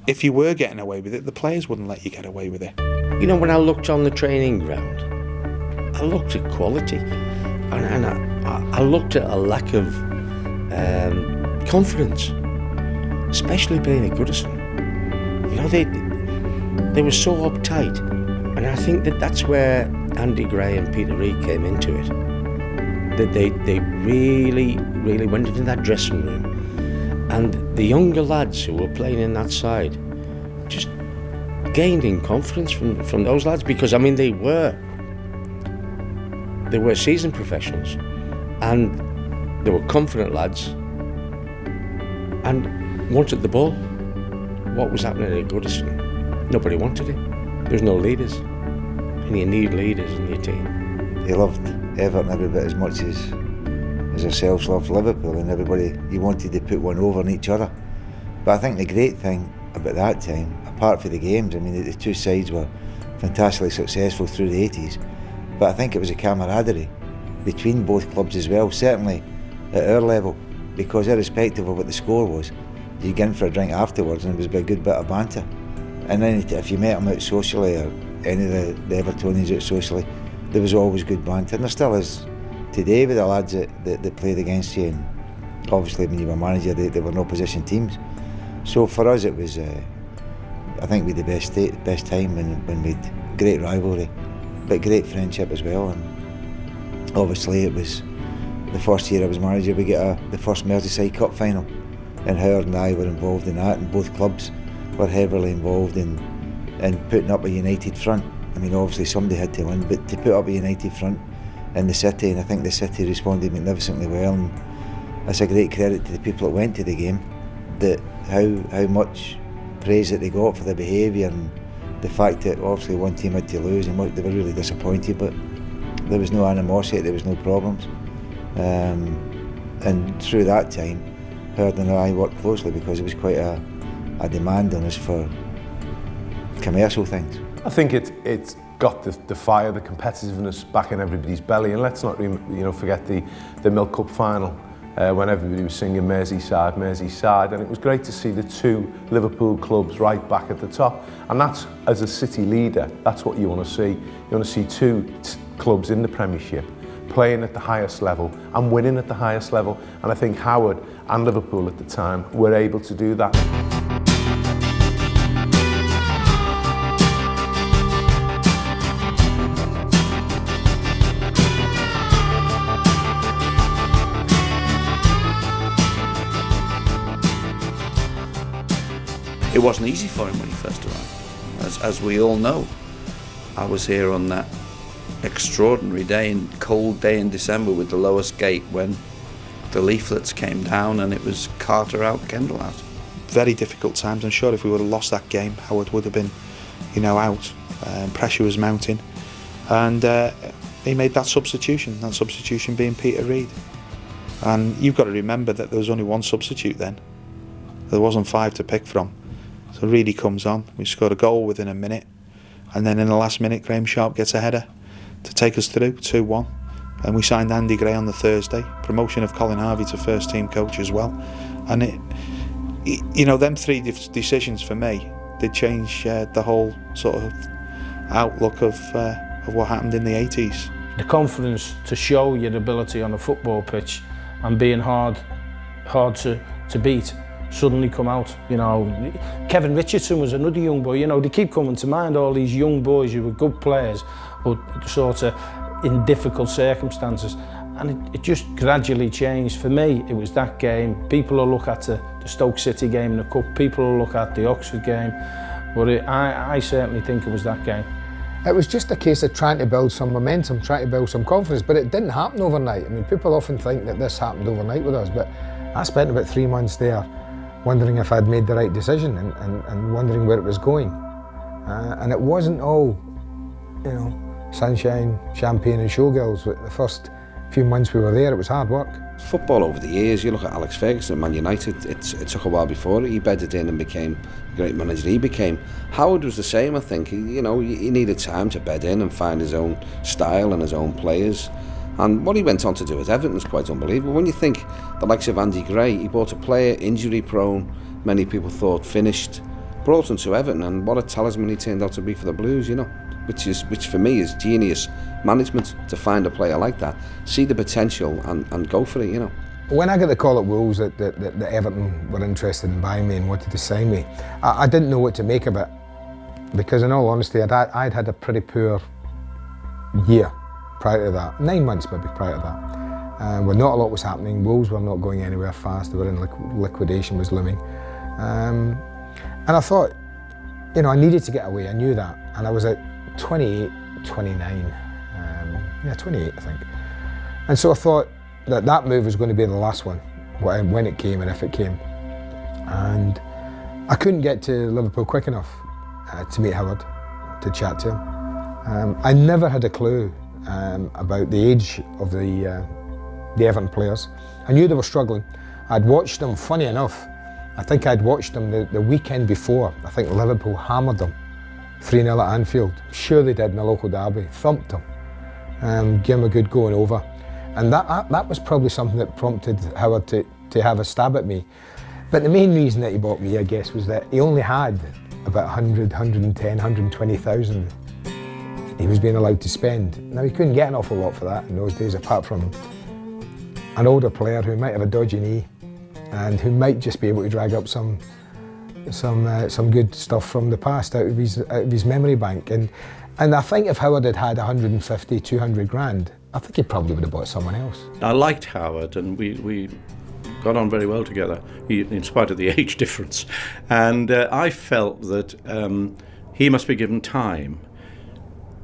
if you were getting away with it, the players wouldn't let you get away with it. You know, when I looked on the training ground, I looked at quality, and I looked at a lack of confidence, especially being at Goodison. You know, they were so uptight, and I think that's where Andy Gray and Peter Reid came into it. That they really, really went into that dressing room, and the younger lads who were playing in that side just gained in confidence from those lads, because I mean they were seasoned professionals, and they were confident lads and wanted the ball. What was happening at Goodison? Nobody wanted it. There's no leaders, and you need leaders in your team. He loved Everton every bit as much as ourselves loved Liverpool, and everybody, he wanted to put one over on each other. But I think the great thing about that time, apart from the games, I mean the two sides were fantastically successful through the 80s, but I think it was a camaraderie between both clubs as well, certainly at our level, because irrespective of what the score was, you get in for a drink afterwards and it was a good bit of banter. And then if you met them out socially, or any of the Evertonians out socially, there was always good banter, and there still is today with the lads that played against you, and obviously when you were manager they were in opposition teams. So for us it was, I think we had the best time when we had great rivalry, but great friendship as well. And obviously it was the first year I was manager, we got the first Merseyside Cup final, and Howard and I were involved in that, and both clubs were heavily involved in putting up a united front. I mean, obviously somebody had to win, but to put up a united front in the city, and I think the city responded magnificently well, and that's a great credit to the people that went to the game, that how much praise that they got for their behaviour, and the fact that obviously one team had to lose and they were really disappointed, but there was no animosity, there was no problems, and through that time Howard and I worked closely, because it was quite a demand on us for commercial things. I think it's got the fire, the competitiveness back in everybody's belly, and let's not forget the Milk Cup final when everybody was singing Merseyside, Merseyside, and it was great to see the two Liverpool clubs right back at the top, and that's, as a city leader, that's what you want to see. You want to see two clubs in the Premiership playing at the highest level and winning at the highest level, and I think Howard and Liverpool at the time were able to do that. It wasn't easy for him when he first arrived, as we all know. I was here on that extraordinary cold day in December with the lowest gate, when the leaflets came down and it was Carter out, Kendall out. Very difficult times. I'm sure if we would have lost that game, Howard would have been, out. Pressure was mounting, and he made that substitution being Peter Reid. And you've got to remember that there was only one substitute then. There wasn't 5 to pick from. So Reedy comes on, we scored a goal within a minute, and then in the last minute Graham Sharp gets a header to take us through, 2-1, and we signed Andy Gray on the Thursday, promotion of Colin Harvey to first team coach as well, and them 3 decisions for me did change the whole sort of outlook of what happened in the 80s. The confidence to show your ability on a football pitch and being hard to beat, suddenly come out. You know, Kevin Richardson was another young boy. You know, they keep coming to mind, all these young boys who were good players, but sort of in difficult circumstances. And it just gradually changed. For me, it was that game. People will look at the Stoke City game in the Cup, people will look at the Oxford game, but I certainly think it was that game. It was just a case of trying to build some momentum, trying to build some confidence, but it didn't happen overnight. I mean, people often think that this happened overnight with us, but I spent about 3 months there wondering if I'd made the right decision and wondering where it was going. And it wasn't all, you know, sunshine, champagne and showgirls. The first few months we were there, it was hard work. Football over the years, you look at Alex Ferguson at Man United, it took a while before he bedded in and became the great manager he became. Howard was the same, I think. He needed time to bed in and find his own style and his own players. And what he went on to do at Everton was quite unbelievable. When you think the likes of Andy Gray, he bought a player injury prone, many people thought finished, brought him to Everton, and what a talisman he turned out to be for the Blues, you know, which for me is genius management, to find a player like that, see the potential and go for it, you know. When I got the call at Wolves that Everton were interested in buying me and wanted to sign me, I didn't know what to make of it, because in all honesty I'd had a pretty poor year prior to that, 9 months maybe prior to that, where not a lot was happening. Wolves were not going anywhere fast, they were in liquidation was looming, and I thought, you know, I needed to get away, I knew that, and I was at 28, 29, 28 I think, and so I thought that move was going to be the last one, when it came and if it came, and I couldn't get to Liverpool quick enough to meet Howard, to chat to him. I never had a clue about the age of the Everton players. I knew they were struggling. I'd watched them, funny enough, I think I'd watched them the weekend before. I think Liverpool hammered them 3-0 at Anfield. I'm sure they did in the local derby, thumped them, gave them a good going over. And that was probably something that prompted Howard to have a stab at me. But the main reason that he bought me, I guess, was that he only had about 100, 110, 120,000 he was being allowed to spend. Now, he couldn't get an awful lot for that in those days, apart from an older player who might have a dodgy knee and who might just be able to drag up some good stuff from the past out of his memory bank. And I think if Howard had had 150, 200 grand, I think he probably would have bought someone else. I liked Howard, and we got on very well together, in spite of the age difference. And I felt that he must be given time.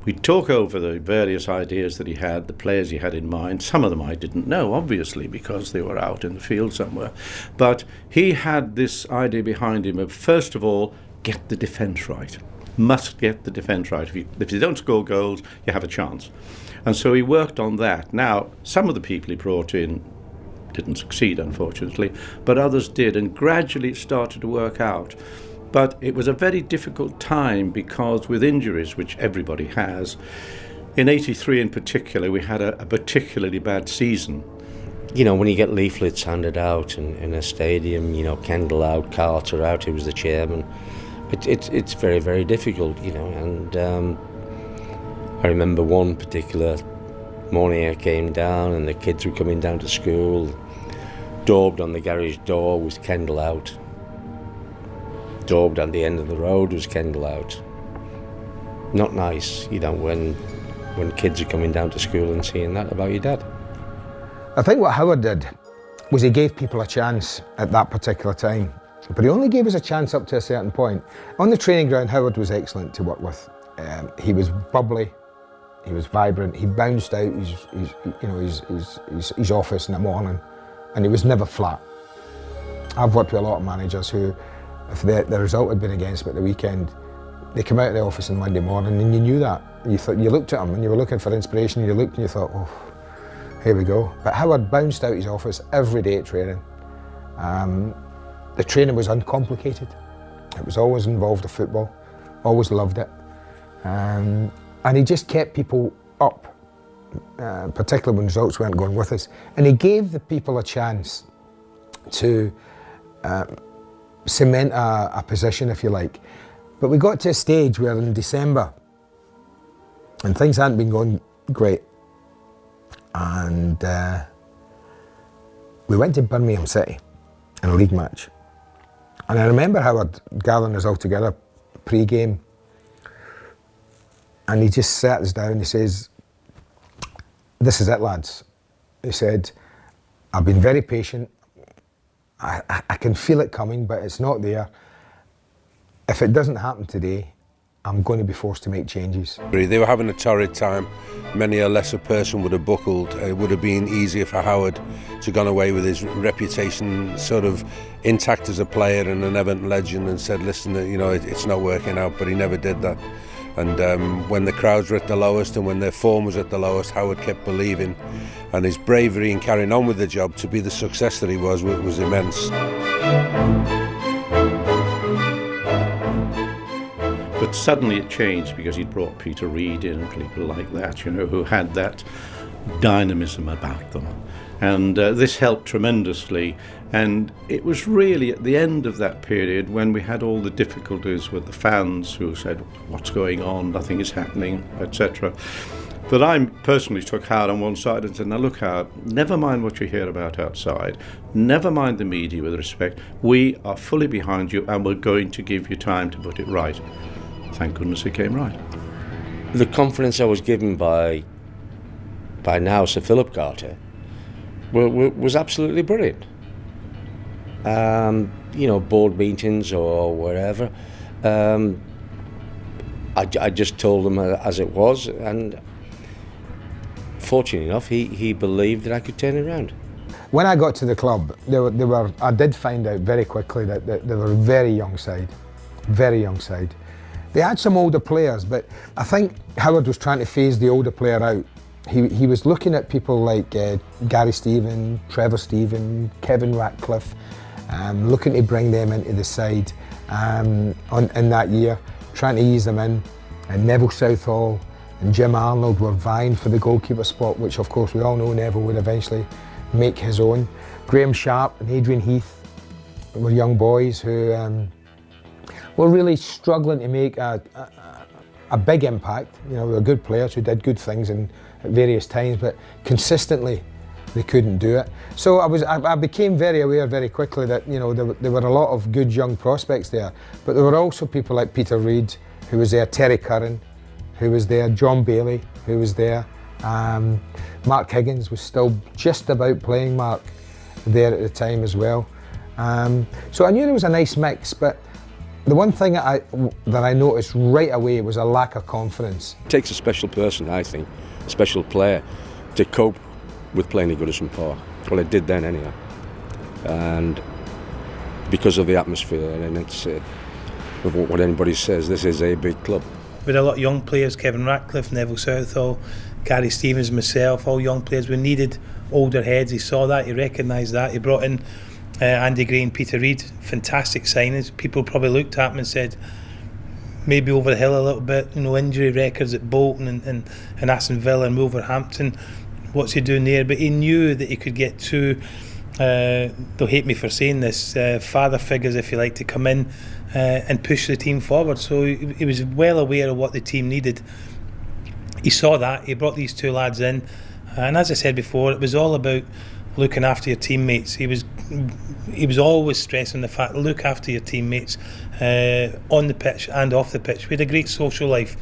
We'd talk over the various ideas that he had, the players he had in mind. Some of them I didn't know, obviously, because they were out in the field somewhere. But he had this idea behind him of, first of all, get the defence right. Must get the defence right. If you don't score goals, you have a chance. And so he worked on that. Now, some of the people he brought in didn't succeed, unfortunately, but others did, and gradually it started to work out. But it was a very difficult time, because with injuries, which everybody has, in '83 in particular, we had a particularly bad season. You know, when you get leaflets handed out in a stadium, you know, Kendall out, Carter out, who was the chairman, it's very, very difficult, you know. And I remember one particular morning I came down and the kids were coming down to school, daubed on the garage door was Kendall out. Daubed at the end of the road was Kendall out. Not nice, you know, when kids are coming down to school and seeing that about your dad. I think what Howard did was he gave people a chance at that particular time, but he only gave us a chance up to a certain point. On the training ground, Howard was excellent to work with. He was bubbly, he was vibrant, he bounced out his office in the morning, and he was never flat. I've worked with a lot of managers who, if the result had been against them at the weekend, they come out of the office on Monday morning and you knew that. You looked at them and you were looking for inspiration, and you looked and you thought, oh, here we go. But Howard bounced out his office every day at training. The training was uncomplicated. It was always involved with football, always loved it. And he just kept people up, particularly when results weren't going with us. And he gave the people a chance to cement a position, if you like. But we got to a stage where in December, and things hadn't been going great, and we went to Birmingham City in a league match, And I remember Howard gathering us all together pre-game, and he just sat us down. He says, "This is it, lads." He said, "I've been very patient. I can feel it coming, but it's not there. If it doesn't happen today, I'm going to be forced to make changes." They were having a torrid time. Many a lesser person would have buckled. It would have been easier for Howard to have gone away with his reputation sort of intact as a player and an Everton legend and said, listen, you know, it's not working out, but he never did that. And when the crowds were at the lowest and when their form was at the lowest, Howard kept believing, and his bravery in carrying on with the job to be the success that he was immense. But suddenly it changed because he'd brought Peter Reid in and people like that, you know, who had that dynamism about them. And this helped tremendously. And it was really at the end of that period when we had all the difficulties with the fans who said, what's going on, nothing is happening, etc., that I personally took Howard on one side and said, now look, Howard, never mind what you hear about outside, never mind the media with respect, we are fully behind you and we're going to give you time to put it right. Thank goodness it came right. The confidence I was given by now Sir Philip Carter was absolutely brilliant. You know, board meetings or wherever, I just told them as it was, and fortunately enough, he believed that I could turn it around. When I got to the club, I did find out very quickly that they were a very young side. They had some older players, but I think Howard was trying to phase the older player out. He was looking at people like Gary Stephen, Trevor Stephen, Kevin Ratcliffe, looking to bring them into the side in that year, trying to ease them in. And Neville Southall and Jim Arnold were vying for the goalkeeper spot, which of course we all know Neville would eventually make his own. Graham Sharp and Adrian Heath were young boys who were really struggling to make a big impact. You know, they were good players who did good things at various times, but consistently they couldn't do it. So I became very aware very quickly that, you know, there were a lot of good young prospects there, but there were also people like Peter Reid, who was there, Terry Curran, who was there, John Bailey, who was there, Mark Higgins was still just about playing Mark there at the time as well. So I knew there was a nice mix, but the one thing that I noticed right away was a lack of confidence. It takes a special person, I think, a special player, to cope with playing at Goodison Park. Well, it did then anyhow. And because of the atmosphere, and it's what anybody says, this is a big club. With a lot of young players, Kevin Ratcliffe, Neville Southall, Gary Stevens, myself, all young players, we needed older heads. He saw that, he recognised that. He brought in Andy Gray and Peter Reid, fantastic signings. People probably looked at him and said, maybe over the hill a little bit, you know, injury records at Bolton and Aston Villa and Wolverhampton, what's he doing there? But he knew that he could get two, they'll hate me for saying this, father figures, if you like, to come in and push the team forward. So he was well aware of what the team needed. He saw that, he brought these two lads in, and as I said before, it was all about looking after your teammates. He was always stressing the fact, look after your teammates on the pitch and off the pitch. We had a great social life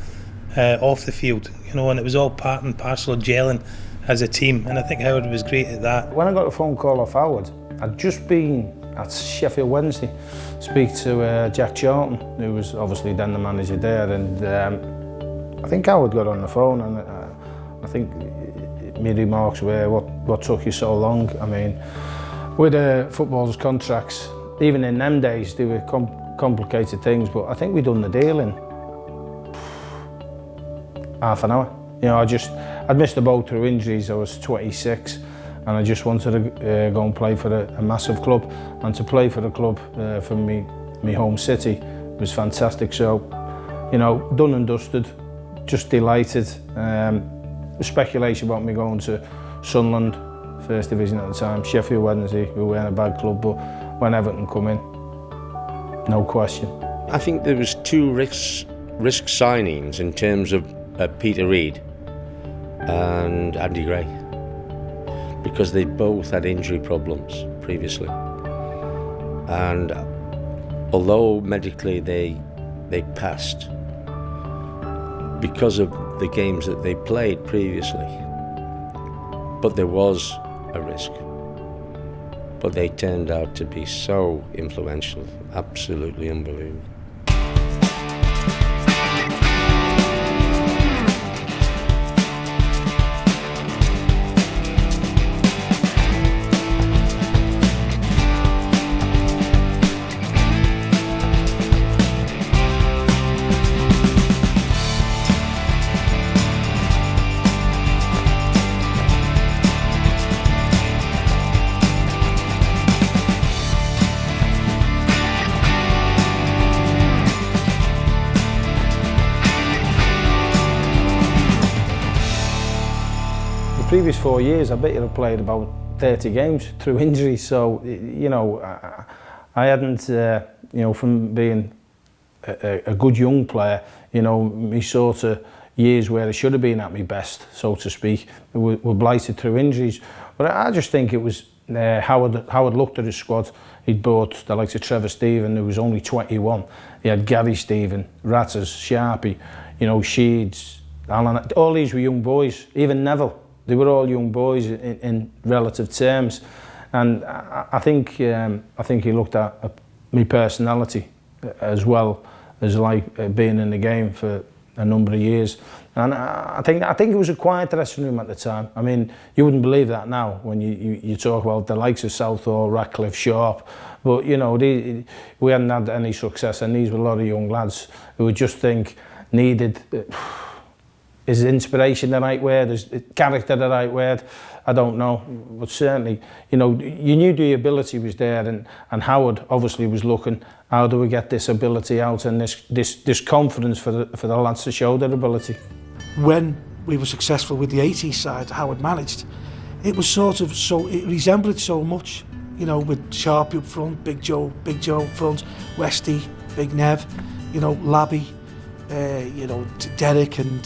off the field, you know, and it was all part and parcel of gelling as a team, and I think Howard was great at that. When I got a phone call off Howard, I'd just been at Sheffield Wednesday, speak to Jack Charlton, who was obviously then the manager there, and I think Howard got on the phone, and I think my remarks were, what took you so long? I mean, with footballers' contracts, even in them days, they were complicated things, but I think we done the deal in half an hour. You know, I'd missed the boat through injuries. I was 26, and I just wanted to go and play for a massive club, and to play for the club from me home city was fantastic. So, you know, done and dusted, just delighted. Speculation about me going to Sunderland, first division at the time, Sheffield Wednesday, who weren't a bad club, but when Everton come in, no question. I think there was two risk signings in terms of Peter Reid and Andy Gray, because they both had injury problems previously, and although medically they passed because of the games that they played previously, but there was a risk. But they turned out to be so influential, absolutely unbelievable. The previous 4 years, I bet you'd have played about 30 games through injury. So, you know, I hadn't, you know, from being a good young player, you know, me sort of years where I should have been at my best, so to speak, were blighted through injuries. But I just think it was Howard looked at his squad. He'd bought the likes of Trevor Stephen, who was only 21. He had Gary Stephen, Ratters, Sharpie, you know, Sheeds, Alan. All these were young boys. Even Neville. They were all young boys in relative terms, and I think he looked at my personality as well as like being in the game for a number of years. And I think it was a quiet dressing room at the time. I mean, you wouldn't believe that now when you talk about the likes of Southall, Ratcliffe, Sharp, but you know we hadn't had any success, and these were a lot of young lads who would just think needed. Is inspiration the right word? Is character the right word? I don't know, but certainly, you know, you knew the ability was there, and Howard obviously was looking, how do we get this ability out and this confidence for the lads to show their ability. When we were successful with the 80s side Howard managed, it was sort of it resembled so much, you know, with Sharpie up front, Big Joe up front, Westy, Big Nev, you know, Labby, you know, Derek and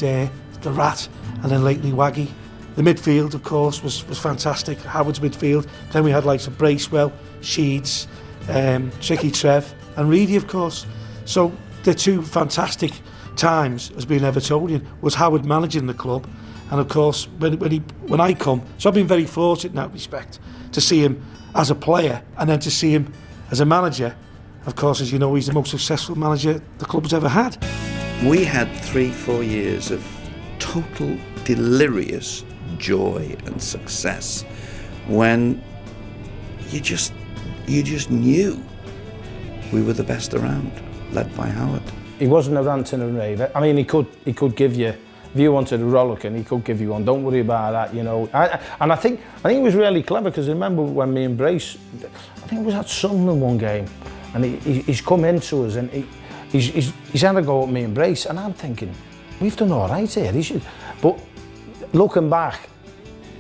the Rat, and then lately Waggy. The midfield, of course, was fantastic. Howard's midfield. Then we had likes of Bracewell, Sheeds, Tricky Trev, and Reedy, of course. So the two fantastic times as being Evertonian was Howard managing the club, and of course when I come, so I've been very fortunate in that respect to see him as a player and then to see him as a manager. Of course, as you know, he's the most successful manager the club has ever had. We had 3-4 years of total delirious joy and success when you just knew we were the best around, led by Howard. He wasn't a ranting and raver. I mean, he could give you, if you wanted a rollicking, he could give you one. Don't worry about that, you know. And I think he was really clever, because I remember when me and Brace, I think it was at Sunderland one game, and he's come into us and he's had a go at me and Brace, and I'm thinking, we've done all right here. But looking back,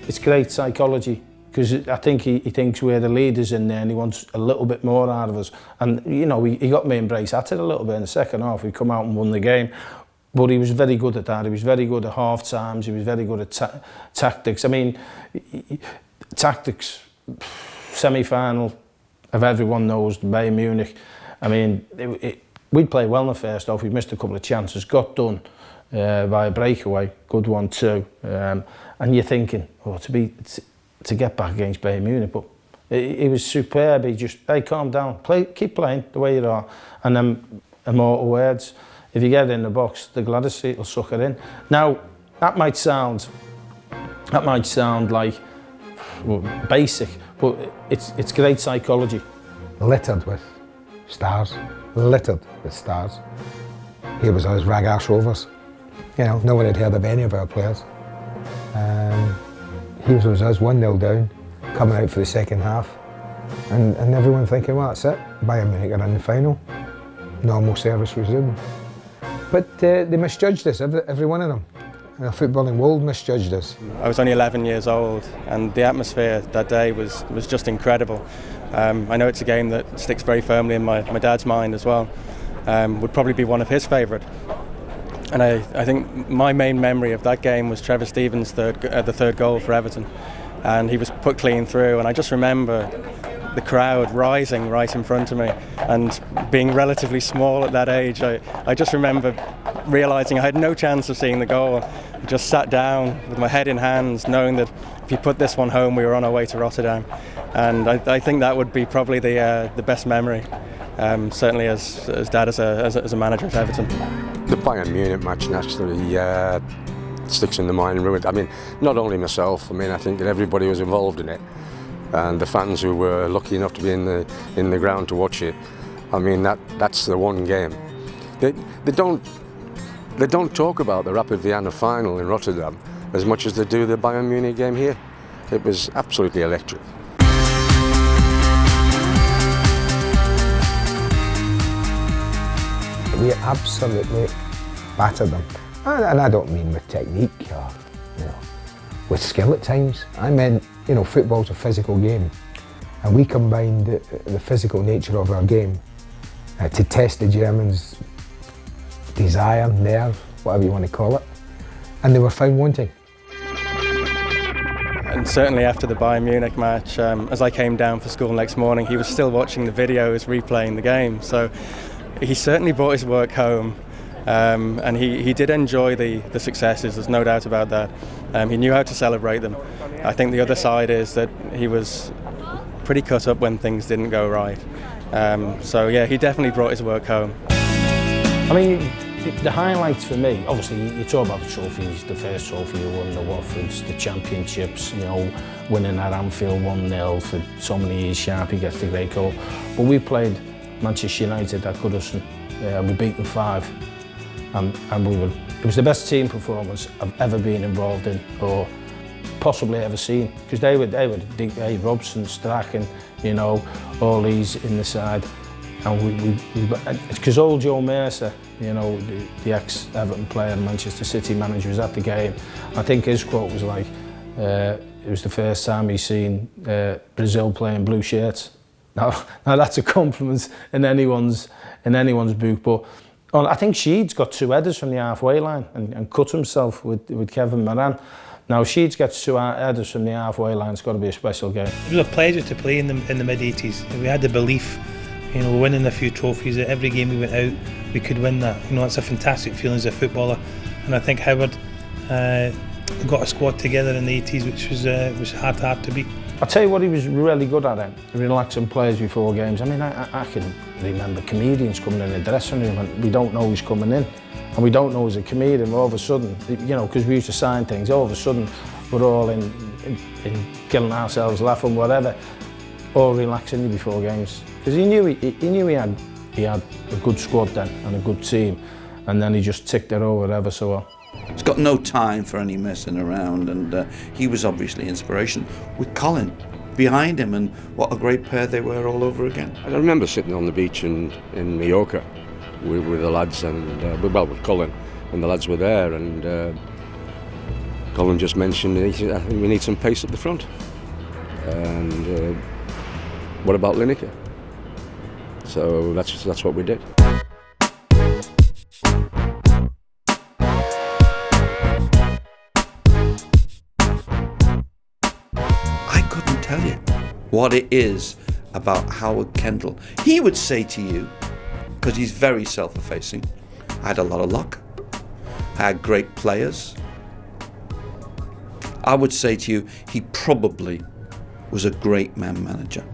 it's great psychology, because I think he thinks we're the leaders in there and he wants a little bit more out of us. And, you know, he got me and Brace at it a little bit in the second half. We come out and won the game. But he was very good at that. He was very good at half times. He was very good at tactics. I mean, tactics, semi-final, if everyone knows, Bayern Munich. I mean, we'd played well in the first half. We missed a couple of chances. Got done by a breakaway. Good one too. And you're thinking, oh, to get back against Bayern Munich. But he was superb. He just, hey, calm down. Keep playing the way you are. And then immortal words. If you get it in the box, the Gladys seat will suck it in. Now, that might sound like basic, but it's great psychology. Littered with stars. Littered with stars. Here was us rag-ass rovers. You know, no one had heard of any of our players. Here was us 1-0 down, coming out for the second half, and everyone thinking, well, that's it. Bayern Munich are in the final. Normal service resumed. But they misjudged us, every one of them. The footballing world misjudged us. I was only 11 years old, and the atmosphere that day was just incredible. I know it's a game that sticks very firmly in my dad's mind as well. Would probably be one of his favourite. And I think my main memory of that game was Trevor Stevens' the third goal for Everton, and he was put clean through. And I just remember the crowd rising right in front of me, and being relatively small at that age, I just remember realising I had no chance of seeing the goal. I just sat down with my head in hands, knowing that if he put this one home, we were on our way to Rotterdam. And I think that would be probably the best memory, certainly as dad as a manager at Everton. The Bayern Munich match naturally sticks in the mind. I mean, not only myself. I mean, I think that everybody was involved in it, and the fans who were lucky enough to be in the ground to watch it. I mean, that's the one game. They don't talk about the Rapid Vienna final in Rotterdam as much as they do the Bayern Munich game here. It was absolutely electric. We absolutely battered them. And I don't mean with technique or, with skill at times. I meant, football's a physical game. And we combined the physical nature of our game to test the Germans' desire, nerve, whatever you want to call it. And they were found wanting. And certainly after the Bayern Munich match, as I came down for school next morning, he was still watching the videos replaying the game. So he certainly brought his work home. And he did enjoy the successes, there's no doubt about that. He knew how to celebrate them. I think the other side is that he was pretty cut up when things didn't go right. So yeah, he definitely brought his work home. I mean, the highlights for me, obviously you talk about the trophies, the first trophy you won, the Watfords, the championships, winning at Anfield 1-0 for so many years. Sharpie gets the great goal. But we played Manchester United at Goodison, we beat them 5. And it was the best team performance I've ever been involved in or possibly ever seen, because they were Robson, Strachan, all these in the side, and because old Joe Mercer, the ex-Everton player and Manchester City manager, was at the game. I think his quote was like, it was the first time he's seen Brazil playing blue shirts. Now that's a compliment in anyone's book, but I think Sheeds got 2 headers from the halfway line and cut himself with Kevin Moran. Now Sheeds gets 2 headers from the halfway line. It's got to be a special game. It was a pleasure to play in the mid-80s. We had the belief, winning a few trophies. That every game we went out, we could win that. That's a fantastic feeling as a footballer. And I think Howard got a squad together in the 80s, which was hard to beat. I'll tell you what he was really good at then, relaxing players before games. I mean, I can remember comedians coming in the dressing room and we don't know who's coming in. And we don't know who's a comedian, all of a sudden, because we used to sign things, all of a sudden we're all in killing ourselves, laughing, whatever, all relaxing before games. Because he knew he had a good squad then and a good team, and then he just ticked it over ever so well. He's got no time for any messing around, and he was obviously inspiration with Colin behind him, and what a great pair they were all over again. I remember sitting on the beach in Mallorca with the lads and with Colin, and the lads were there, and Colin just mentioned, I think we need some pace at the front, and what about Lineker? So that's what we did. Tell you what it is about Howard Kendall. He would say to you, because he's very self-effacing, I had a lot of luck, I had great players. I would say to you, he probably was a great man manager,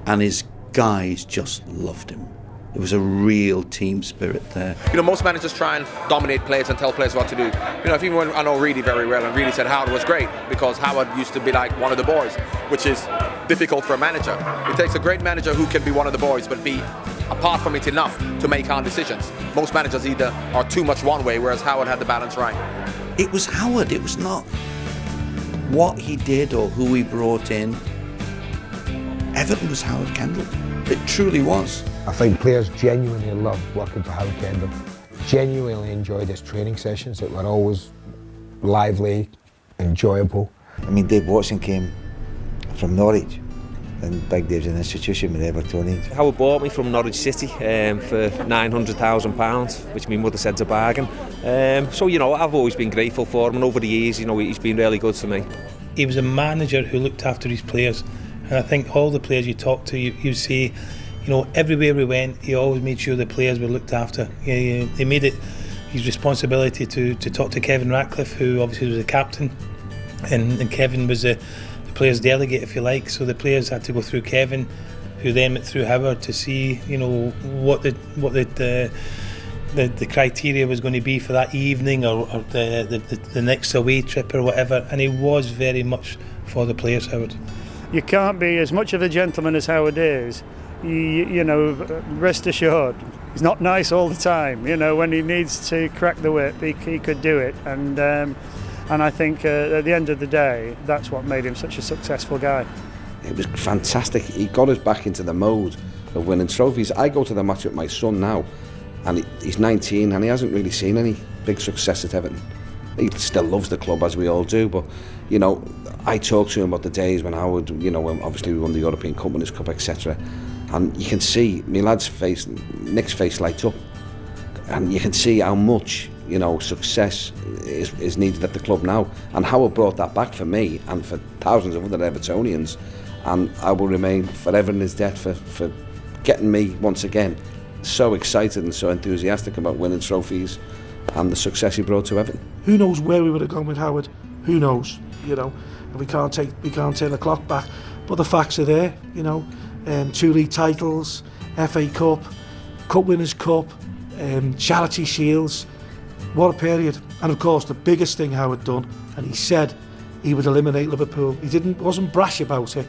and his guys just loved him. There was a real team spirit there. Most managers try and dominate players and tell players what to do. If even when I know Reedy very well, and Reedy said Howard was great because Howard used to be like one of the boys, which is difficult for a manager. It takes a great manager who can be one of the boys, but be apart from it enough to make hard decisions. Most managers either are too much one way, whereas Howard had the balance right. It was Howard. It was not what he did or who he brought in. Everton was Howard Kendall. It truly was. I think players genuinely loved working for Howard Kendall. Genuinely enjoyed his training sessions that were always lively, enjoyable. I mean, Dave Watson came from Norwich, and Big Dave's an institution with Evertonians. Howard bought me from Norwich City for £900,000, which my mother said's a bargain. So, I've always been grateful for him, and over the years, he's been really good to me. He was a manager who looked after his players, And I think all the players you talk to, you see, everywhere we went, he always made sure the players were looked after. He made it his responsibility to talk to Kevin Ratcliffe, who obviously was the captain, and Kevin was the players' delegate, if you like. So the players had to go through Kevin, who then went through Howard to see, what the criteria was going to be for that evening or the next away trip or whatever. And he was very much for the players, Howard. You can't be as much of a gentleman as Howard is. Rest assured, he's not nice all the time. When he needs to crack the whip, he could do it. And I think at the end of the day, that's what made him such a successful guy. It was fantastic. He got us back into the mode of winning trophies. I go to the match with my son now, and he's 19, and he hasn't really seen any big success at Everton. He still loves the club, as we all do, but I talk to him about the days when Howard, when obviously we won the European Cup, Winners' Cup, etc. And you can see my lad's face, Nick's face light up, and you can see how much success is needed at the club now. And Howard brought that back for me and for thousands of other Evertonians, and I will remain forever in his debt for getting me once again so excited and so enthusiastic about winning trophies and the success he brought to Everton. Who knows where we would have gone with Howard? Who knows? We can't turn the clock back. But the facts are there. 2 league titles, FA Cup, Cup Winners' Cup, Charity Shields. What a period! And of course, the biggest thing Howard done, and he said he would eliminate Liverpool. He wasn't brash about it.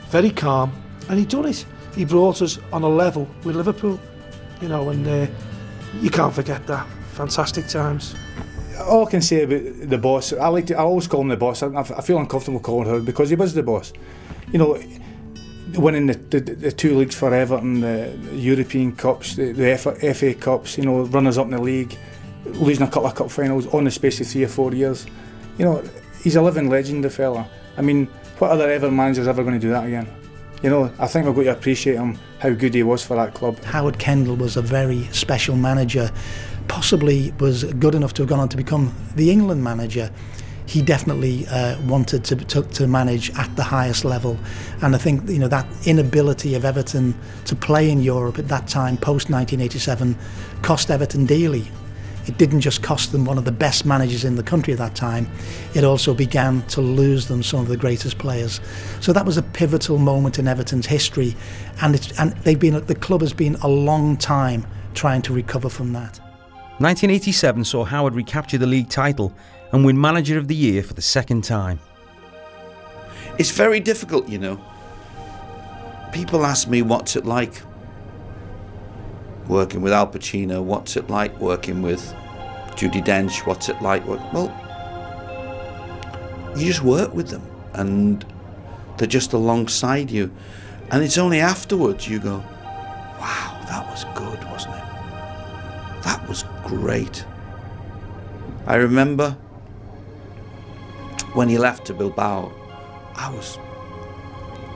Very calm, and he done it. He brought us on a level with Liverpool. And you can't forget that. Fantastic times. All I can say about the boss, I always call him the boss. I feel uncomfortable calling her because he was the boss. Winning the 2 leagues for Everton, the European Cups, the FA Cups, runners up in the league, losing a couple of cup finals on the space of 3 or 4 years. He's a living legend, the fella. What other Everton manager's ever going to do that again? I think we've got to appreciate him, how good he was for that club. Howard Kendall was a very special manager, possibly was good enough to have gone on to become the England manager. He definitely wanted to manage at the highest level, and I think that inability of Everton to play in Europe at that time, post 1987, cost Everton dearly. It didn't just cost them one of the best managers in the country at that time, it also began to lose them some of the greatest players. So that was a pivotal moment in Everton's history, and the club has been a long time trying to recover from that. 1987 saw Howard recapture the league title and win Manager of the Year for the second time. It's very difficult, People ask me what's it like working with Al Pacino, what's it like working with Judi Dench, what's it like well, you just work with them and they're just alongside you, and it's only afterwards you go, wow, that was good, wasn't it? That was great. I remember when he left to Bilbao, I was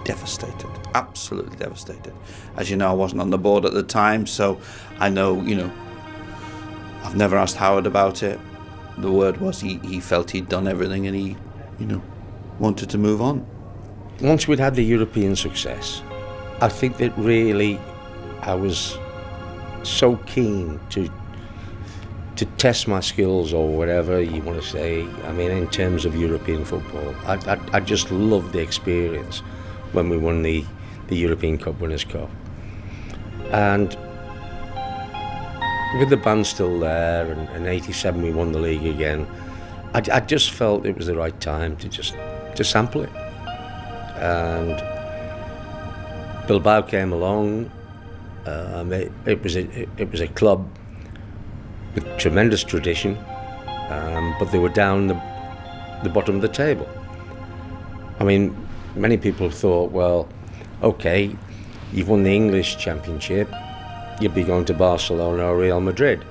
devastated, absolutely devastated. As you know, I wasn't on the board at the time, so I know, I've never asked Howard about it. The word was he felt he'd done everything and he, wanted to move on. Once we'd had the European success, I think that really I was so keen to test my skills, or whatever you want to say. In terms of European football, I just loved the experience when we won the European Cup, Winners' Cup. And with the band still there, and in '87 we won the league again, I just felt it was the right time to sample it. And Bilbao came along. It was a club with tremendous tradition, but they were down the bottom of the table. Many people thought, well, okay, you've won the English Championship, you'd be going to Barcelona or Real Madrid.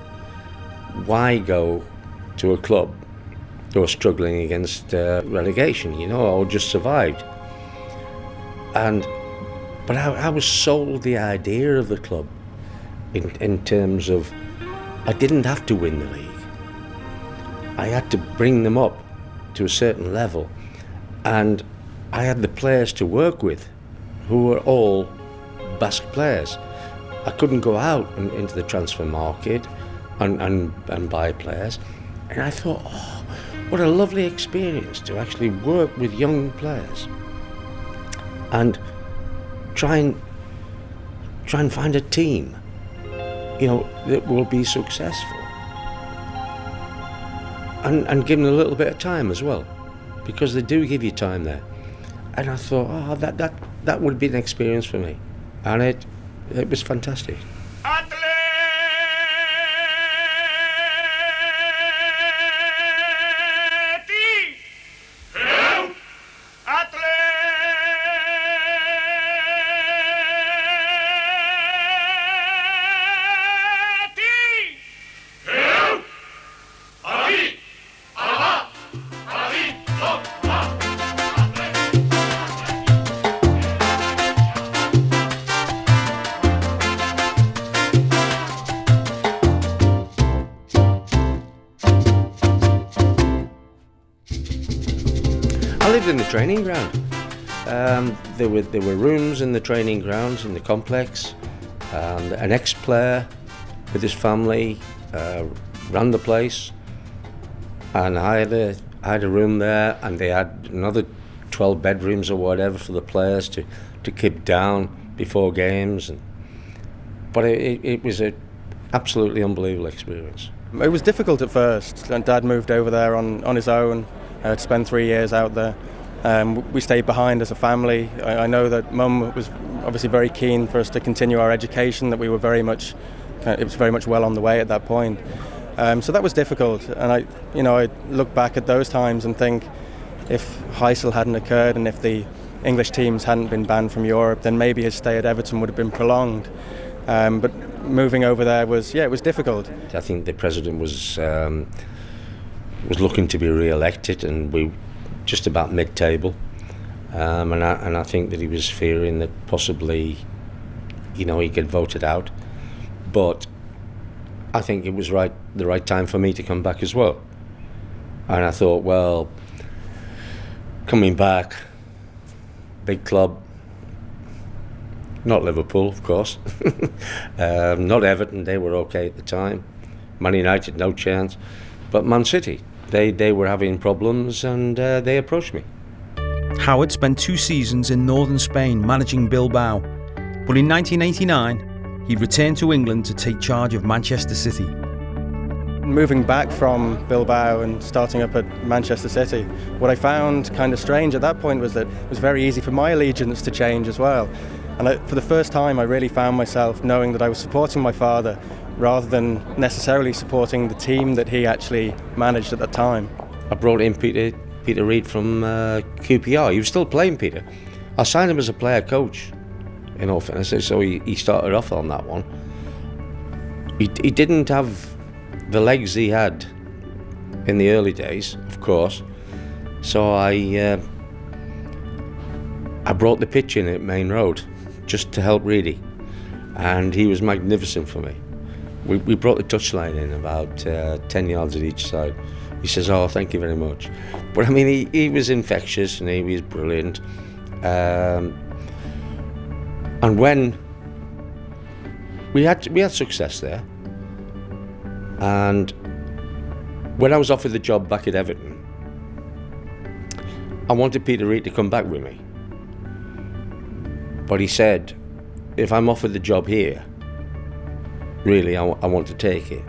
Why go to a club who are struggling against relegation, or just survived? But I was sold the idea of the club in terms of I didn't have to win the league. I had to bring them up to a certain level, and I had the players to work with who were all Basque players. I couldn't go out into the transfer market and buy players. And I thought, oh, what a lovely experience to actually work with young players and try and find a team, that will be successful. And give them a little bit of time as well, because they do give you time there. And I thought, oh, that would be an experience for me. And it was fantastic. I lived in the training ground. There were rooms in the training grounds in the complex. An ex-player with his family ran the place, and I had a room there, and they had another 12 bedrooms or whatever for the players to keep down before games. But it was an absolutely unbelievable experience. It was difficult at first. Dad moved over there on his own. To spend 3 years out there. We stayed behind as a family. I know that Mum was obviously very keen for us to continue our education, that we were it was very much well on the way at that point. So that was difficult, and I look back at those times and think, if Heysel hadn't occurred and if the English teams hadn't been banned from Europe, then maybe his stay at Everton would have been prolonged. But moving over there was difficult. I think the president was looking to be re-elected, and we just about mid-table, and I think that he was fearing that possibly, he'd get voted out. But I think it was the right time for me to come back as well. And I thought, well, coming back, big club, not Liverpool, of course, not Everton, they were okay at the time. Man United, no chance. But Man City, they were having problems, and they approached me. Howard spent 2 seasons in northern Spain managing Bilbao, but in 1989 he returned to England to take charge of Manchester City. Moving back from Bilbao and starting up at Manchester City, what I found kind of strange at that point was that it was very easy for my allegiance to change as well. And for the first time I really found myself knowing that I was supporting my father rather than necessarily supporting the team that he actually managed at the time. I brought in Peter Reid from QPR. He was still playing, Peter. I signed him as a player coach, in all fairness, so he started off on that one. He didn't have the legs he had in the early days, of course, so I brought the pitch in at Main Road just to help Reedy, and he was magnificent for me. We brought the touchline in about 10 yards at each side. He says, oh, thank you very much. But I mean, he was infectious and he was brilliant. And when we had success there, and when I was offered the job back at Everton, I wanted Peter Reid to come back with me. But he said, if I'm offered the job here, really, I want to take it.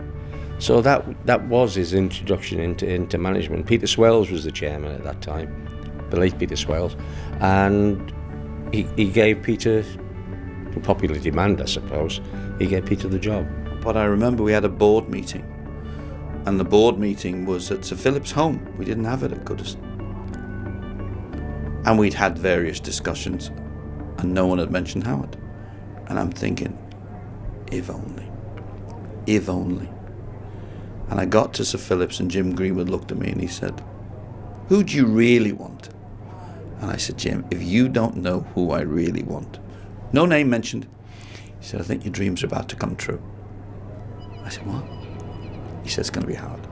So that was his introduction into management. Peter Swales was the chairman at that time, the late Peter Swales, and he gave Peter, to popular demand, I suppose, he gave Peter the job. But I remember we had a board meeting, and the board meeting was at Sir Philip's home. We didn't have it at Goodison. And we'd had various discussions, and no one had mentioned Howard. And I'm thinking, if only. And I got to Sir Philip's, and Jim Greenwood looked at me and he said, who do you really want? And I said, Jim, if you don't know who I really want, no name mentioned. He said, I think your dreams are about to come true. I said, what? He said, it's going to be Howard.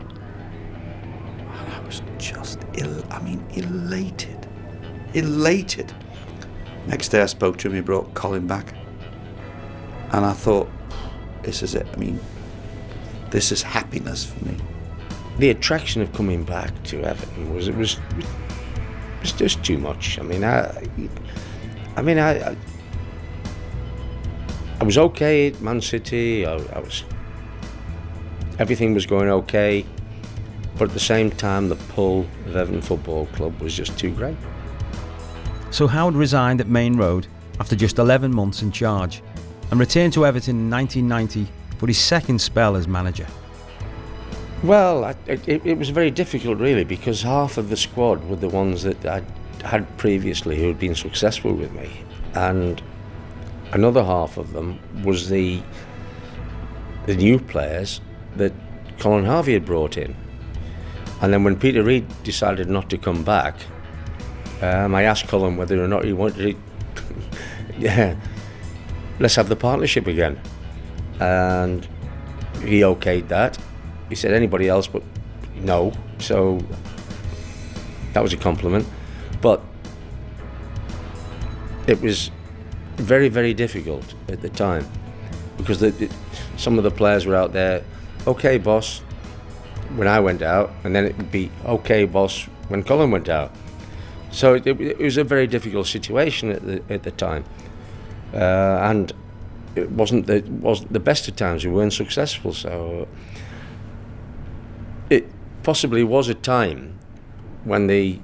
And I was just, elated. Next day I spoke to him, he brought Colin back. And I thought, this is it. I mean, this is happiness for me. The attraction of coming back to Everton was just too much. I mean, I was okay at Man City. Everything was going okay, but at the same time, the pull of Everton Football Club was just too great. So Howard resigned at Main Road after just 11 months in charge and returned to Everton in 1990 for his second spell as manager. Well, it was very difficult, really, because half of the squad were the ones that I had previously who had been successful with me, and another half of them was the new players that Colin Harvey had brought in. And then when Peter Reid decided not to come back, I asked Colin whether or not he wanted to let's have the partnership again, and he okayed that. He said anybody else but no, so that was a compliment. But it was very, very difficult at the time because some of the players were out there, okay boss, when I went out, and then it would be okay boss when Colin went out. So it was a very difficult situation at the time, and it wasn't the best of times. We weren't successful, so it possibly was a time when the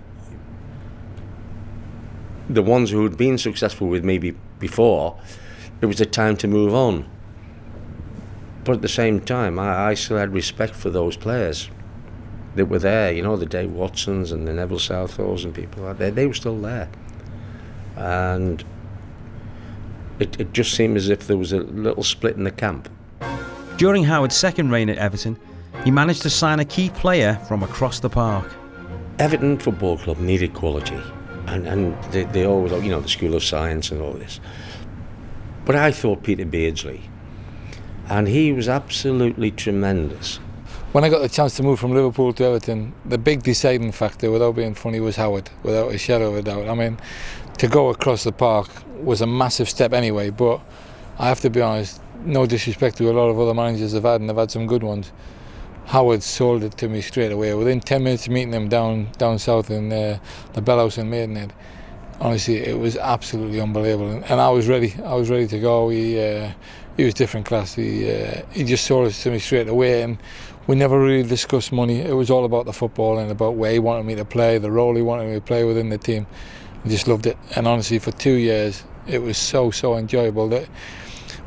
ones who had been successful with me before, it was a time to move on. But at the same time, I still had respect for those players that were there, you know, the Dave Watsons and the Neville Southalls and people like that. They were still there. And it just seemed as if there was a little split in the camp. During Howard's second reign at Everton, he managed to sign a key player from across the park. Everton Football Club needed quality, and they always, you know, the School of Science and all this. But I thought Peter Beardsley, and he was absolutely tremendous. When I got the chance to move from Liverpool to Everton, the big deciding factor, without being funny, was Howard, without a shadow of a doubt. I mean, to go across the park was a massive step anyway, but I have to be honest, no disrespect to a lot of other managers I've had, and I've had some good ones. Howard sold it to me straight away. Within 10 minutes of meeting him down south in the Bell House in Maidenhead, honestly, it was absolutely unbelievable. And I was ready to go. He was different class. He just sold it to me straight away, and we never really discussed money. It was all about the football and about where he wanted me to play, the role he wanted me to play within the team. I just loved it. And honestly, for 2 years, it was so enjoyable that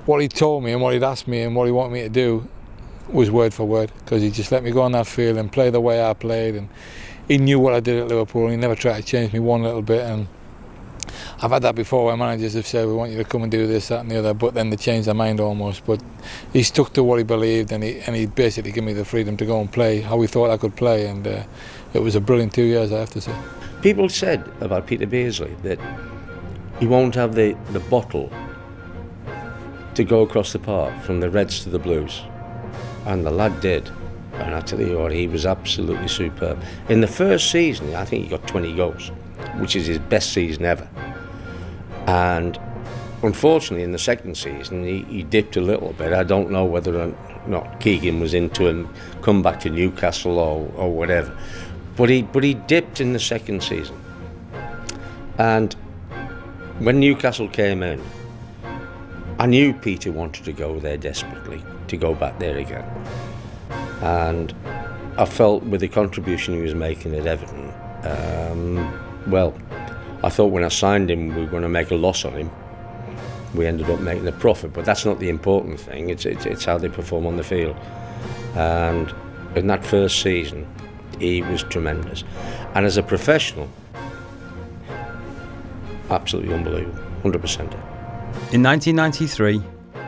what he told me and what he'd asked me and what he wanted me to do was word for word, because he just let me go on that field and play the way I played, and he knew what I did at Liverpool, and he never tried to change me one little bit. And I've had that before where managers have said, we want you to come and do this, that and the other, but then they change their mind almost. But he stuck to what he believed, and he basically gave me the freedom to go and play how he thought I could play, and it was a brilliant 2 years, I have to say. People said about Peter Beardsley that he won't have the bottle to go across the park from the Reds to the Blues. And the lad did. And I tell you what, he was absolutely superb. In the first season, I think he got 20 goals, which is his best season ever. And unfortunately, in the second season, he dipped a little bit. I don't know whether or not Keegan was into him, come back to Newcastle or whatever. But he dipped in the second season. And when Newcastle came in, I knew Peter wanted to go there desperately, to go back there again. And I felt with the contribution he was making at Everton, well, I thought when I signed him we were going to make a loss on him. We ended up making a profit, but that's not the important thing. It's how they perform on the field. And in that first season, he was tremendous. And as a professional, absolutely unbelievable, 100%. In 1993,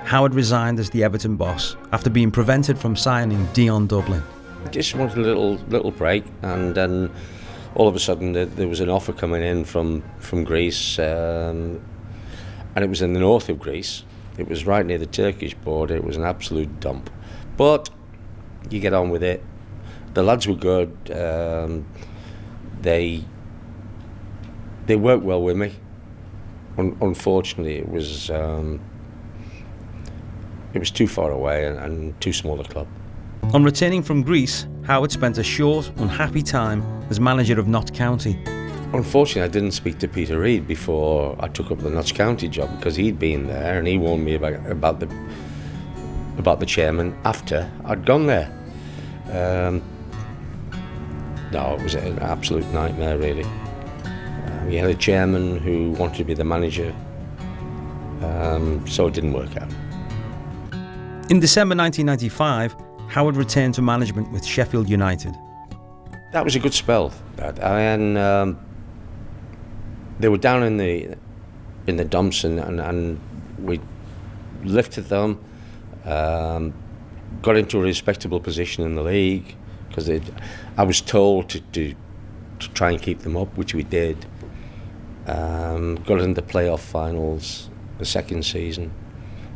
Howard resigned as the Everton boss after being prevented from signing Dion Dublin. I just wanted a little break, and then all of a sudden there was an offer coming in from Greece, and it was in the north of Greece. It was right near the Turkish border. It was an absolute dump. But you get on with it. The lads were good. They worked well with me. unfortunately, it was too far away and too small a club. On returning from Greece, Howard spent a short, unhappy time as manager of Notts County. Unfortunately, I didn't speak to Peter Reid before I took up the Notts County job, because he'd been there and he warned me about the chairman after I'd gone there. No, it was an absolute nightmare, really. We had a chairman who wanted to be the manager, so it didn't work out. In December 1995, Howard returned to management with Sheffield United. That was a good spell. And they were down in the dumps, and we lifted them, got into a respectable position in the league, because I was told to try and keep them up, which we did. Got into playoff finals the second season.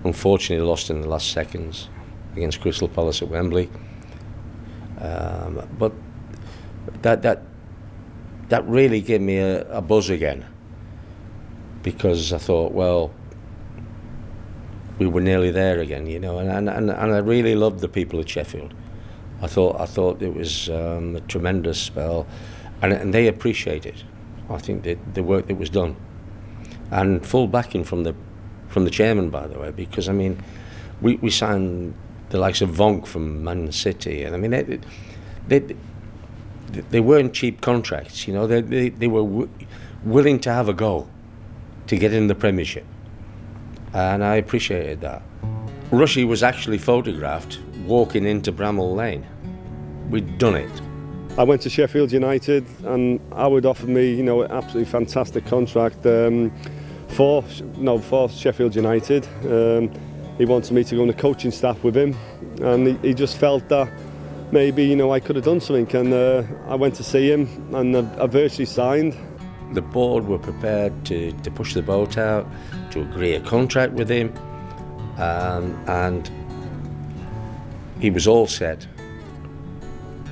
Unfortunately, lost in the last seconds against Crystal Palace at Wembley. But that really gave me a buzz again, because I thought, well, we were nearly there again, you know, and I really loved the people at Sheffield. I thought it was a tremendous spell, and they appreciate it. I think the work that was done, and full backing from the chairman, by the way, because I mean, we signed the likes of Vonk from Man City, and I mean they weren't cheap contracts, you know. They were willing to have a go to get in the Premiership, and I appreciated that. Rushy was actually photographed walking into Bramall Lane. We'd done it. I went to Sheffield United, and Howard offered me, you know, an absolutely fantastic contract for Sheffield United. He wanted me to go on the coaching staff with him, and he just felt that maybe, you know, I could have done something, and I went to see him, and I virtually signed. The board were prepared to push the boat out, to agree a contract with him, and he was all set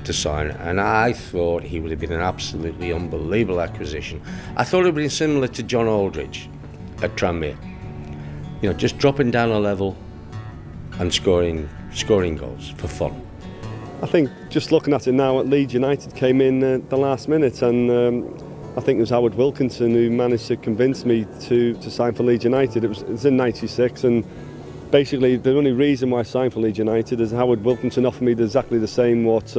to sign, and I thought he would have been an absolutely unbelievable acquisition. I thought it would have been similar to John Aldridge at Tranmere, you know, just dropping down a level and scoring goals for fun. I think just looking at it now, at Leeds United came in the last minute, and I think it was Howard Wilkinson who managed to convince me to sign for Leeds United. It was in '96, and basically the only reason why I signed for Leeds United is Howard Wilkinson offered me exactly the same what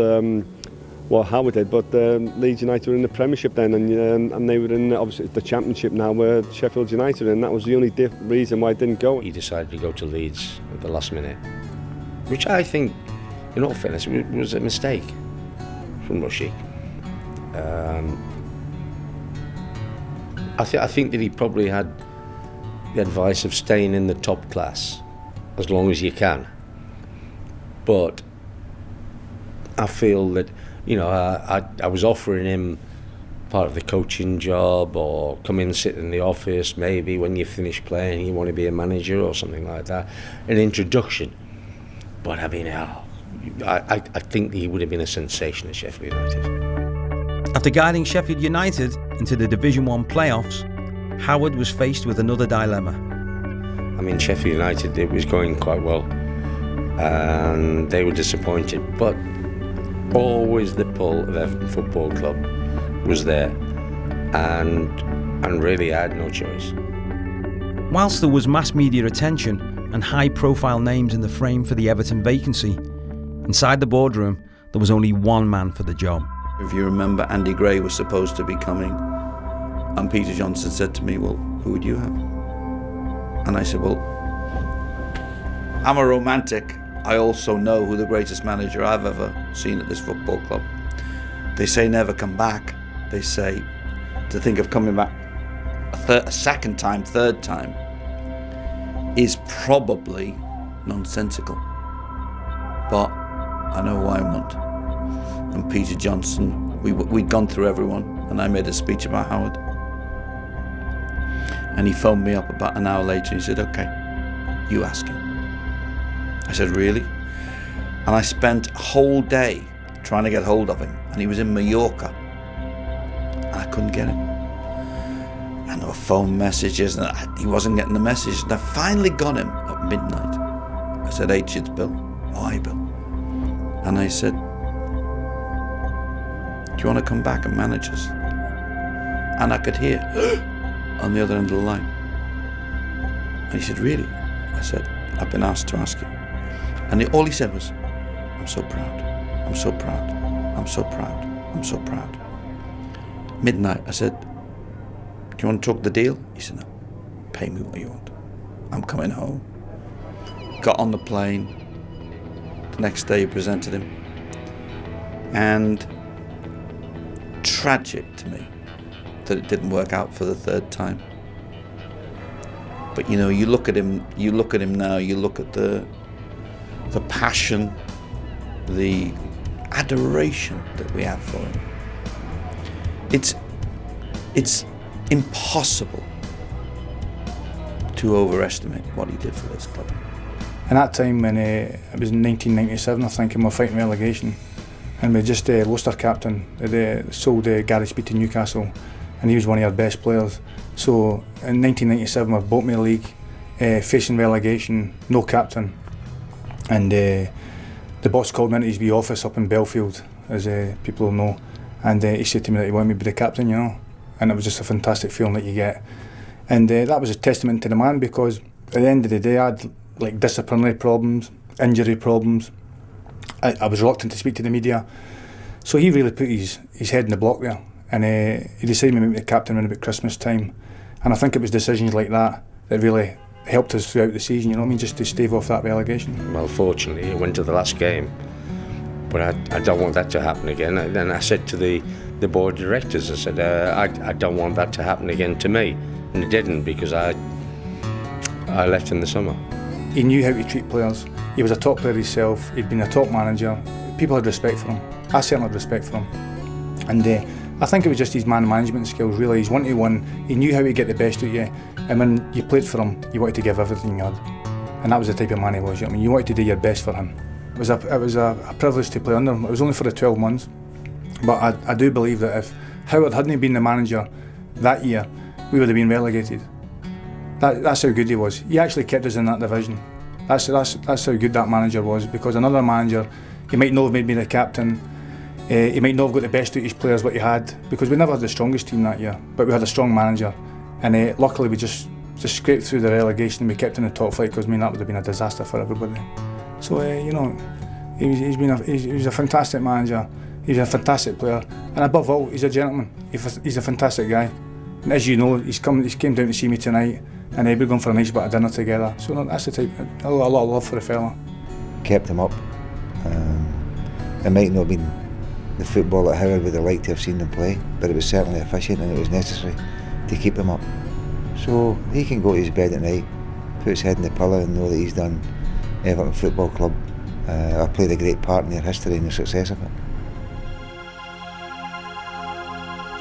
Howard did, but Leeds United were in the Premiership then, and they were in obviously the Championship now, where Sheffield United, and that was the only reason why I didn't go. He decided to go to Leeds at the last minute, which I think, in all fairness, was a mistake from Rushy. I think that he probably had the advice of staying in the top class as long as you can. But I feel that, you know, I was offering him part of the coaching job, or come in and sit in the office, maybe when you finish playing you want to be a manager or something like that, an introduction. But I mean, I think he would have been a sensation at Sheffield United. After guiding Sheffield United into the Division 1 playoffs, Howard was faced with another dilemma. I mean, Sheffield United, it was going quite well, and they were disappointed, but always the pull of Everton Football Club was there, and really I had no choice. Whilst there was mass media attention and high-profile names in the frame for the Everton vacancy, inside the boardroom there was only one man for the job. If you remember, Andy Gray was supposed to be coming, and Peter Johnson said to me, well, who would you have? And I said, well, I'm a romantic. I also know who the greatest manager I've ever seen at this football club. They say never come back. They say to think of coming back a second time, third time, is probably nonsensical. But I know who I want. And Peter Johnson, we'd gone through everyone, and I made a speech about Howard. And he phoned me up about an hour later, and he said, okay, you ask him. I said, really? And I spent a whole day trying to get hold of him, and he was in Mallorca, and I couldn't get him. and there were phone messages, and he wasn't getting the message. And I finally got him at midnight. I said, "H, it's Bill." "Oh, hi, Bill." And I said, "Do you want to come back and manage us?" And I could hear on the other end of the line. And he said, "Really?" I said, "I've been asked to ask you." And all he said was, "I'm so proud. I'm so proud. I'm so proud. I'm so proud." Midnight, I said, "Do you want to talk the deal?" He said, "No, pay me what you want. I'm coming home." Got on the plane. The next day, presented him. And tragic to me that it didn't work out for the third time. But you look at him now, you look at the passion, the adoration that we have for him. It's impossible to overestimate what he did for this club. And that time, when it was in 1997, I think, and we were fighting relegation, and we just lost our captain. They sold Gary Speed to Newcastle, and he was one of our best players. So in 1997, we were bottom of the league, facing relegation, no captain, and the boss called me into his wee office up in Belfield, as people will know, and he said to me that he wanted me to be the captain, and it was just a fantastic feeling that you get. And that was a testament to the man, because at the end of the day, I had like disciplinary problems, injury problems. I was reluctant to speak to the media, so he really put his head in the block there, and he decided to make me the captain around about Christmas time. And I think it was decisions like that that really helped us throughout the season, just to stave off that relegation. Well, fortunately, it went to the last game, but I don't want that to happen again. And then I said to the board of directors, I said, I don't want that to happen again to me. And it didn't, because I left in the summer. He knew how to treat players. He was a top player himself. He'd been a top manager. People had respect for him. I certainly had respect for him. And I think it was just his man management skills, really. He's 1-to-1. He knew how to get the best out of you. And when you played for him, you wanted to give everything you had. And that was the type of man he was. You wanted to do your best for him. It was a privilege to play under him. It was only for the 12 months. But I do believe that if Howard hadn't been the manager that year, we would have been relegated. That's how good he was. He actually kept us in that division. That's how good that manager was, because another manager, he might not have made me the captain, he might not have got the best out of his players what he had, because we never had the strongest team that year, but we had a strong manager, and luckily we just scraped through the relegation and we kept in the top flight, because that would have been a disaster for everybody. So he's a fantastic manager, he's a fantastic player, and above all, he's a gentleman. He's a fantastic guy. And as you know, he's came down to see me tonight, and we're going for a nice bit of dinner together. So that's the type, a lot of love for the fella. Kept him up. It might not have been the football that Howard would have liked to have seen them play, but it was certainly efficient, and it was necessary to keep them up. So he can go to his bed at night, put his head in the pillow, and know that he's done Everton Football Club played a great part in their history and the success of it.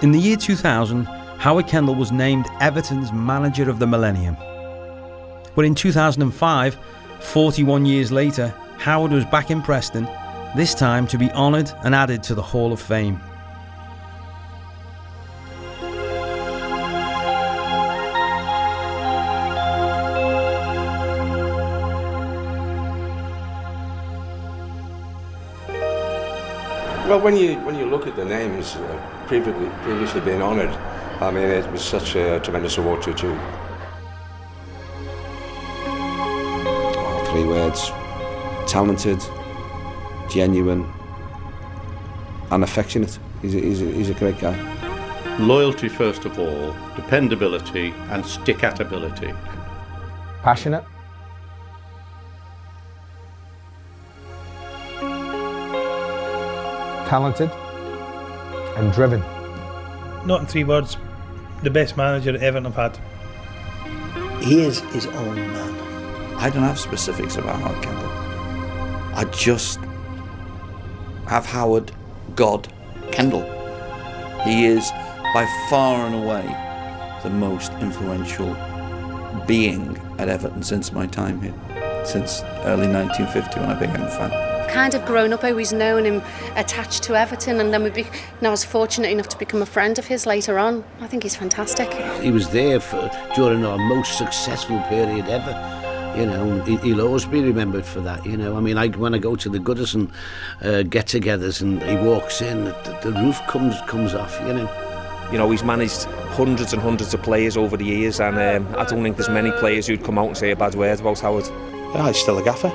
In the year 2000, Howard Kendall was named Everton's Manager of the Millennium. But in 2005, 41 years later, Howard was back in Preston, this time to be honoured and added to the Hall of Fame. Well, when you look at the names previously being honoured, I mean, it was such a tremendous award to achieve. Oh, 3 words: talented, genuine, and affectionate. He's a great guy. Loyalty first of all, dependability and stick-at-ability. Passionate. Talented and driven. Not in 3 words, the best manager that Everton have had. He is his own man. I don't have specifics about Howard Kendall. I just have Howard God Kendall. He is by far and away the most influential being at Everton since my time here, since early 1950 when I became a fan. kind of grown up, always known him attached to Everton, and then I was fortunate enough to become a friend of his later on. I think he's fantastic. He was there during our most successful period ever. You know, he'll always be remembered for that, you know. I mean, when I go to the Goodison get-togethers and he walks in, the roof comes off, you know. You know, he's managed hundreds and hundreds of players over the years, and I don't think there's many players who'd come out and say a bad word about Howard. Yeah, he's still a gaffer.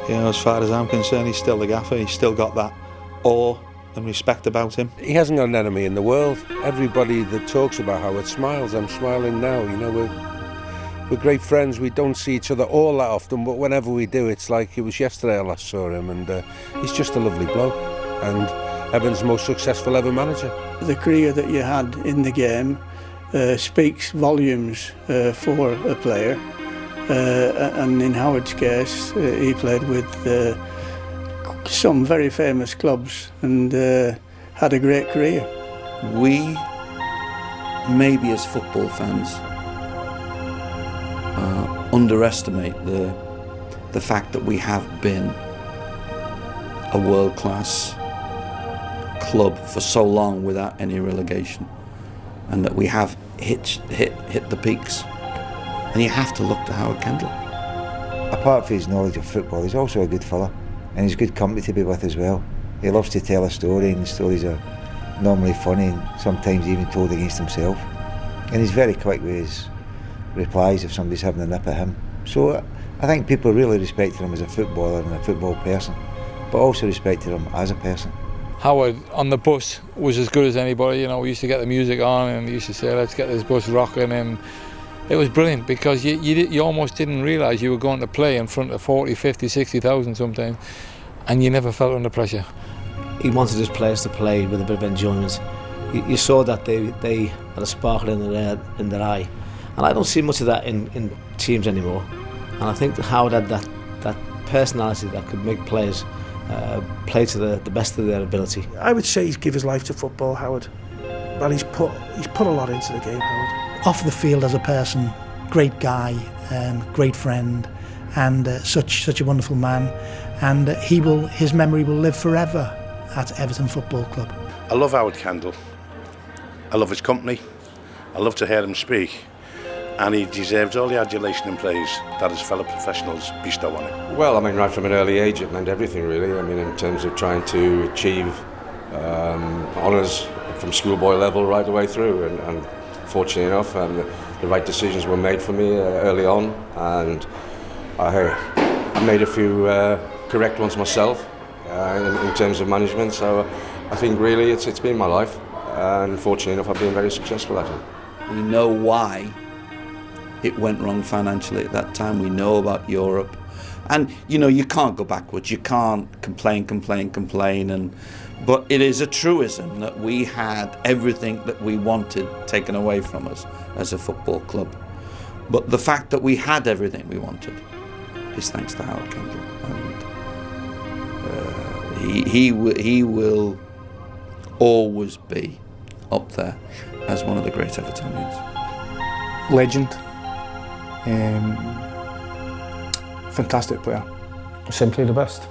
You know, as far as I'm concerned, he's still the gaffer. He's still got that awe and respect about him. He hasn't got an enemy in the world. Everybody that talks about Howard smiles. I'm smiling now, you know. We're great friends. We don't see each other all that often, but whenever we do, it's like it was yesterday I last saw him, and he's just a lovely bloke and Everton's most successful ever manager. The career that you had in the game speaks volumes for a player, and in Howard's case, he played with some very famous clubs and had a great career. We, maybe as football fans, underestimate the fact that we have been a world-class club for so long without any relegation, and that we have hit the peaks. And you have to look to Howard Kendall. Apart from his knowledge of football, he's also a good fella, and he's good company to be with as well. He loves to tell a story, and the stories are normally funny and sometimes even told against himself. And he's very quick with his replies if somebody's having a nip at him. So I think people really respected him as a footballer and a football person, but also respected him as a person. Howard on the bus was as good as anybody. You know, we used to get the music on and we used to say, let's get this bus rocking, and it was brilliant because you almost didn't realise you were going to play in front of 40, 50, 60,000 sometimes, and you never felt under pressure. He wanted his players to play with a bit of enjoyment. You saw that they had a sparkle in their eye. And I don't see much of that in teams anymore. And I think that Howard had that personality that could make players play to the best of their ability. I would say he's give his life to football, Howard. And he's put a lot into the game, Howard. Off the field as a person, great guy, great friend, and such a wonderful man. And his memory will live forever at Everton Football Club. I love Howard Kendall. I love his company. I love to hear him speak. And he deserves all the adulation and praise that his fellow professionals bestow on him. Well, I mean, right from an early age, it meant everything, really. I mean, in terms of trying to achieve honours from schoolboy level right the way through. And fortunately enough, the right decisions were made for me early on. And I made a few correct ones myself in terms of management. So I think really it's been my life. And fortunately enough, I've been very successful at it. We know why it went wrong financially at that time. We know about Europe, and you know, you can't go backwards. You can't complain, but it is a truism that we had everything that we wanted taken away from us as a football club. But the fact that we had everything we wanted is thanks to Howard Kendall, and he will always be up there as one of the great Evertonians. Legend. Fantastic player. Simply the best.